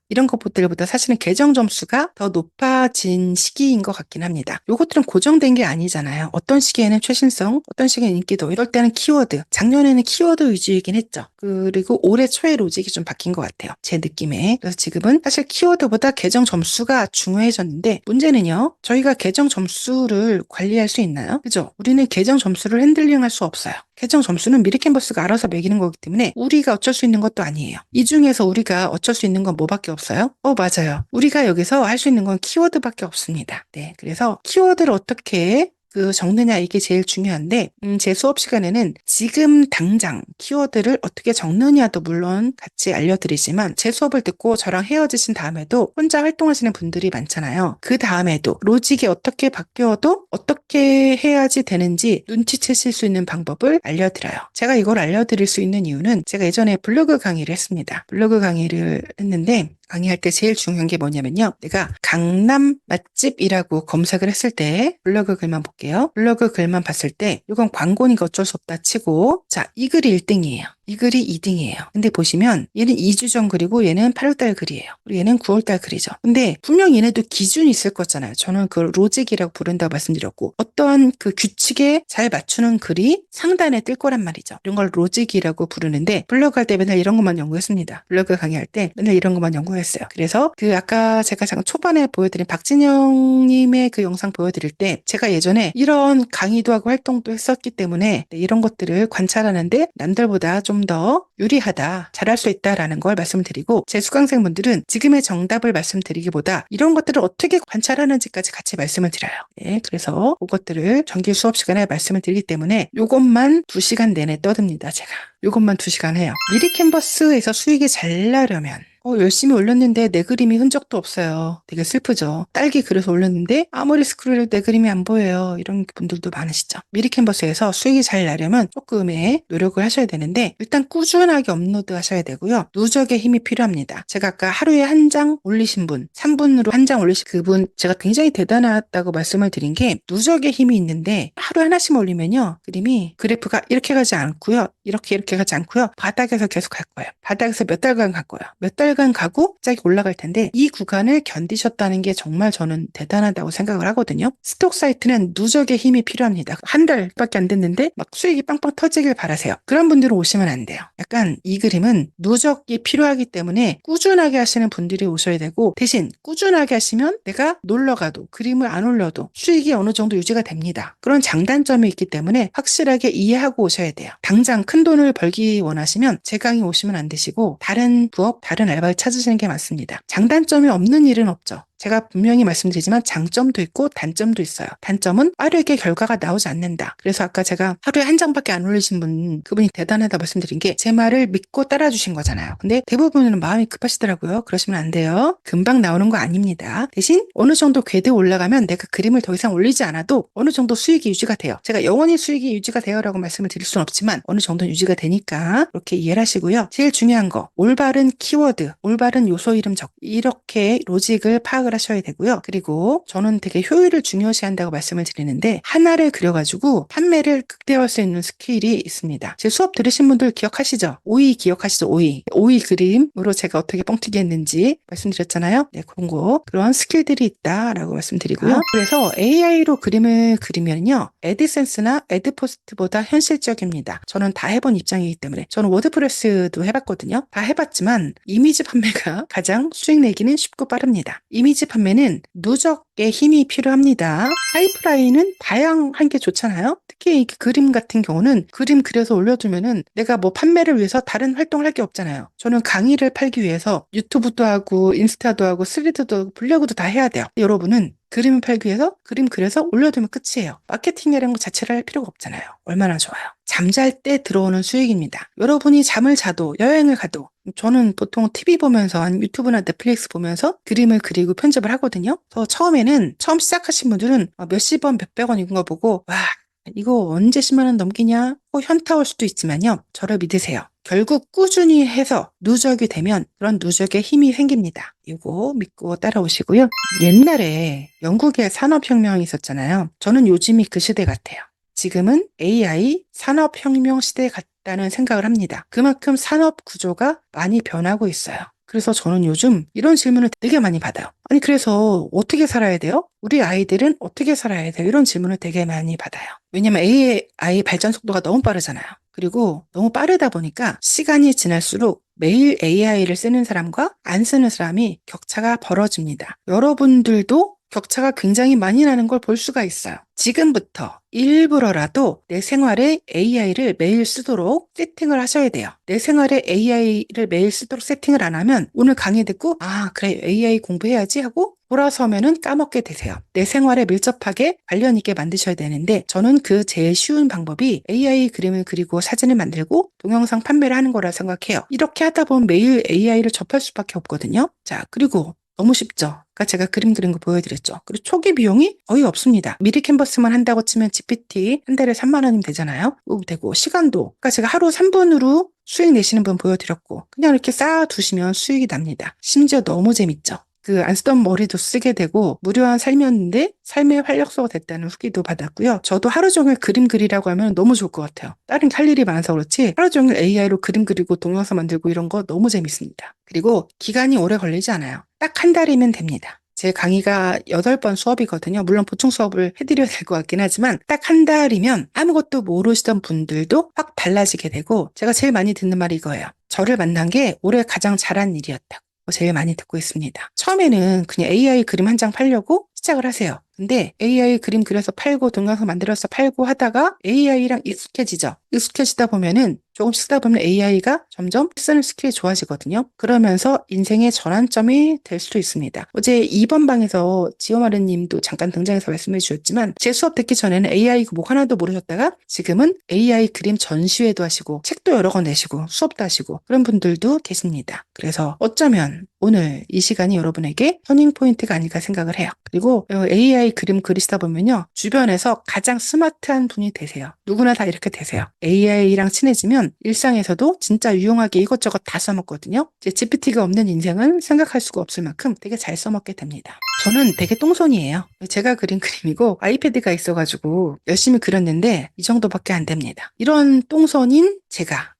사실은 계정 점수가 더 높아진 시기인 것 같긴 합니다. 요것들은 고정된 게 아니잖아요. 어떤 시기에는 최신성, 어떤 시기에는 인기도, 이럴 때는 키워드. 작년에는 키워드 위주이긴 했죠. 그리고 올해 초에 로직이 좀 바뀐 것 같아요. 제 느낌에. 그래서 지금은 사실 키워드보다 계정 점수가 중요해졌는데 문제는요. 저희가 계정 점수를 관리할 수 있나요? 그죠? 우리는 계정 점수를 핸들링할 수 없어요. 계정 점수는 미리캔버스가 알아서 매기는 거기 때문에 우리가 어쩔 수 있는 것도 아니에요. 이 중에서 우리가 어쩔 수 있는 건 뭐밖에 없어요? 맞아요. 우리가 여기서 할 수 있는 건 키워드밖에 없습니다. 네, 그래서 키워드를 어떻게 적느냐 이게 제일 중요한데 제 수업 시간에는 지금 당장 키워드를 어떻게 적느냐도 물론 같이 알려드리지만 제 수업을 듣고 저랑 헤어지신 다음에도 혼자 활동하시는 분들이 많잖아요. 그 다음에도 로직이 어떻게 바뀌어도 어떻게 해야지 되는지 눈치채실 수 있는 방법을 알려드려요. 제가 이걸 알려드릴 수 있는 이유는 제가 예전에 블로그 강의를 했습니다. 블로그 강의를 했는데 강의할 때 제일 중요한 게 뭐냐면요. 내가 강남 맛집이라고 검색을 했을 때 블로그 글만 볼게요. 블로그 글만 봤을 때 이건 광고니까 어쩔 수 없다 치고 자, 이 글이 1등이에요. 이 글이 2등이에요. 근데 보시면 얘는 2주 전 글이고 얘는 8월달 글이에요. 그리고 얘는 9월달 글이죠. 근데 분명 얘네도 기준이 있을 거잖아요. 저는 그걸 로직이라고 부른다고 말씀드렸고 어떠한 그 규칙에 잘 맞추는 글이 상단에 뜰 거란 말이죠. 이런 걸 로직이라고 부르는데 블로그 할 때 맨날 이런 것만 연구했습니다. 블로그 강의할 때 맨날 이런 것만 연구했어요. 그래서 아까 제가 잠깐 초반에 보여드린 박진영님의 그 영상 보여드릴 때 제가 예전에 이런 강의도 하고 활동도 했었기 때문에 이런 것들을 관찰하는데 남들보다 좀 더 유리하다, 잘할 수 있다라는 걸 말씀을 드리고 제 수강생분들은 지금의 정답을 말씀드리기보다 이런 것들을 어떻게 관찰하는지까지 같이 말씀을 드려요. 네, 그래서 그것들을 정기 수업 시간에 말씀을 드리기 때문에 이것만 2시간 내내 떠듭니다. 제가 이것만 2시간 해요. 미리 캔버스에서 수익이 잘 나려면 열심히 올렸는데 내 그림이 흔적도 없어요. 되게 슬프죠. 딸기 그려서 올렸는데 아무리 스크롤해도 내 그림이 안 보여요. 이런 분들도 많으시죠. 미리 캔버스에서 수익이 잘 나려면 조금의 노력을 하셔야 되는데 일단 꾸준하게 업로드 하셔야 되고요. 누적의 힘이 필요합니다. 제가 아까 하루에 한 장 올리신 분, 3분으로 한 장 올리신 그분 제가 굉장히 대단하다고 말씀을 드린 게 누적의 힘이 있는데 하루에 하나씩 올리면요. 그래프가 이렇게 가지 않고요. 이렇게 가지 않고요. 바닥에서 계속 갈 거예요. 바닥에서 몇 달간 갈 거예요. 몇 달간 가고 갑자기 올라갈 텐데 이 구간을 견디셨다는 게 정말 저는 대단하다고 생각을 하거든요. 스톡 사이트는 누적의 힘이 필요합니다. 한 달밖에 안 됐는데 막 수익이 빵빵 터지길 바라세요. 그런 분들은 오시면 안 돼요. 약간 이 그림은 누적이 필요하기 때문에 꾸준하게 하시는 분들이 오셔야 되고 대신 꾸준하게 하시면 내가 놀러 가도 그림을 안 올려도 수익이 어느 정도 유지가 됩니다. 그런 장단점이 있기 때문에 확실하게 이해하고 오셔야 돼요. 당장 큰 돈을 벌기 원하시면 제 강의 오시면 안 되시고 다른 부업, 다른 알바를 찾으시는 게 맞습니다. 장단점이 없는 일은 없죠. 제가 분명히 말씀드리지만 장점도 있고 단점도 있어요. 단점은 빠르게 결과가 나오지 않는다. 그래서 아까 제가 하루에 한 장밖에 안 올리신 분, 그분이 대단하다 말씀드린 게 제 말을 믿고 따라주신 거잖아요. 근데 대부분은 마음이 급하시더라고요. 그러시면 안 돼요. 금방 나오는 거 아닙니다. 대신 어느 정도 궤도 올라가면 내가 그림을 더 이상 올리지 않아도 어느 정도 수익이 유지가 돼요. 제가 영원히 수익이 유지가 돼요라고 말씀을 드릴 수는 없지만 어느 정도 유지가 되니까 그렇게 이해를 하시고요. 제일 중요한 거, 올바른 키워드, 올바른 요소 이름 이렇게 로직을 파악을 하셔야 되고요. 그리고 저는 되게 효율을 중요시 한다고 말씀을 드리는데 하나를 그려가지고 판매를 극대화할 수 있는 스킬이 있습니다. 제 수업 들으신 분들 기억하시죠? 오이 기억하시죠? 오이 그림으로 제가 어떻게 뻥튀기 했는지 말씀드렸잖아요. 네, 그런 스킬들이 있다라고 말씀드리고요. 그래서 AI로 그림을 그리면요. 에드센스나 에드포스트보다 현실적입니다. 저는 다 해본 입장이기 때문에 저는 워드프레스도 해봤거든요. 다 해봤지만 이미지 판매가 가장 수익 내기는 쉽고 빠릅니다. 이미지 판매는 누적의 힘이 필요합니다. 파이프라인은 다양한 게 좋잖아요. 특히 이 그림 같은 경우는 그림 그려서 올려두면은 내가 뭐 판매를 위해서 다른 활동을 할 게 없잖아요. 저는 강의를 팔기 위해서 유튜브도 하고 인스타도 하고 스리드도 하고 블로그도 다 해야 돼요. 여러분은 그림을 팔기 위해서 그림 그려서 올려두면 끝이에요. 마케팅이라는 것 자체를 할 필요가 없잖아요. 얼마나 좋아요. 잠잘 때 들어오는 수익입니다. 여러분이 잠을 자도 여행을 가도 저는 보통 TV 보면서 아니면 유튜브나 넷플릭스 보면서 그림을 그리고 편집을 하거든요. 그래서 처음 시작하신 분들은 몇십 원, 몇백 원 이런 거 보고 와 이거 언제 10만 원 넘기냐? 현타 올 수도 있지만요. 저를 믿으세요. 결국 꾸준히 해서 누적이 되면 그런 누적의 힘이 생깁니다. 이거 믿고 따라오시고요. 옛날에 영국에 산업혁명이 있었잖아요. 저는 요즘이 그 시대 같아요. 지금은 AI 산업혁명 시대 같다는 생각을 합니다. 그만큼 산업 구조가 많이 변하고 있어요. 그래서 저는 요즘 이런 질문을 되게 많이 받아요. 아니, 그래서 어떻게 살아야 돼요? 우리 아이들은 어떻게 살아야 돼요? 이런 질문을 되게 많이 받아요. 왜냐면 AI 발전 속도가 너무 빠르잖아요. 그리고 너무 빠르다 보니까 시간이 지날수록 매일 AI를 쓰는 사람과 안 쓰는 사람이 격차가 벌어집니다. 여러분들도 격차가 굉장히 많이 나는 걸 볼 수가 있어요. 지금부터 일부러라도 내 생활에 AI를 매일 쓰도록 세팅을 하셔야 돼요. 내 생활에 AI를 매일 쓰도록 세팅을 안 하면 오늘 강의 듣고 그래 AI 공부해야지 하고 돌아서면은 까먹게 되세요. 내 생활에 밀접하게 관련 있게 만드셔야 되는데 저는 그 제일 쉬운 방법이 AI 그림을 그리고 사진을 만들고 동영상 판매를 하는 거라 생각해요. 이렇게 하다 보면 매일 AI를 접할 수밖에 없거든요. 자, 그리고 너무 쉽죠. 아까 제가 그림 그린 거 보여드렸죠. 그리고 초기 비용이 거의 없습니다. 미리 캔버스만 한다고 치면 GPT 한 달에 3만 원이면 되잖아요. 되고 시간도 아까 제가 하루 3분으로 수익 내시는 분 보여드렸고 그냥 이렇게 쌓아두시면 수익이 납니다. 심지어 너무 재밌죠. 안 쓰던 머리도 쓰게 되고 무료한 삶이었는데 삶의 활력소가 됐다는 후기도 받았고요. 저도 하루 종일 그림 그리라고 하면 너무 좋을 것 같아요. 다른 할 일이 많아서 그렇지 하루 종일 AI로 그림 그리고 동영상 만들고 이런 거 너무 재밌습니다. 그리고 기간이 오래 걸리지 않아요. 딱 한 달이면 됩니다. 제 강의가 8번 수업이거든요. 물론 보충 수업을 해드려야 될 것 같긴 하지만 딱 한 달이면 아무것도 모르시던 분들도 확 달라지게 되고 제가 제일 많이 듣는 말이 이거예요. 저를 만난 게 올해 가장 잘한 일이었다고. 제일 많이 듣고 있습니다. 처음에는 그냥 AI 그림 한 장 팔려고 시작을 하세요. 근데 AI 그림 그려서 팔고 동영상 만들어서 팔고 하다가 AI랑 익숙해지죠. 익숙해지다 보면은 조금씩 쓰다 보면 AI가 점점 쓰는 스킬이 좋아지거든요. 그러면서 인생의 전환점이 될 수도 있습니다. 어제 2번 방에서 지오마르 님도 잠깐 등장해서 말씀해 주셨지만 제 수업 듣기 전에는 AI 뭐 하나도 모르셨다가 지금은 AI 그림 전시회도 하시고 책도 여러 권 내시고 수업도 하시고 그런 분들도 계십니다. 그래서 어쩌면 오늘 이 시간이 여러분에게 터닝 포인트가 아닐까 생각을 해요. 그리고 AI 그림 그리시다 보면요. 주변에서 가장 스마트한 분이 되세요. 누구나 다 이렇게 되세요. AI랑 친해지면 일상에서도 진짜 유용하게 이것저것 다 써먹거든요. 제 GPT가 없는 인생은 생각할 수가 없을 만큼 되게 잘 써먹게 됩니다. 저는 되게 똥손이에요. 제가 그린 그림이고 아이패드가 있어가지고 열심히 그렸는데 이 정도밖에 안 됩니다. 이런 똥손인 제가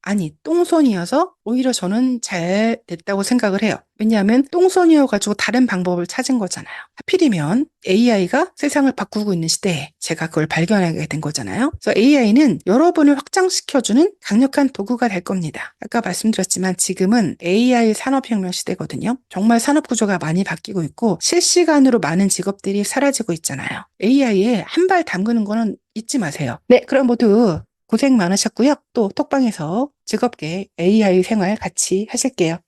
똥손이어서 오히려 저는 잘 됐다고 생각을 해요. 왜냐하면 똥손이어가지고 다른 방법을 찾은 거잖아요. 하필이면 AI가 세상을 바꾸고 있는 시대에 제가 그걸 발견하게 된 거잖아요. 그래서 AI는 여러분을 확장시켜주는 강력한 도구가 될 겁니다. 아까 말씀드렸지만 지금은 AI 산업혁명 시대거든요. 정말 산업구조가 많이 바뀌고 있고 실시간으로 많은 직업들이 사라지고 있잖아요. AI에 한 발 담그는 거는 잊지 마세요. 네, 그럼 모두 고생 많으셨고요. 또 톡방에서 즐겁게 AI 생활 같이 하실게요.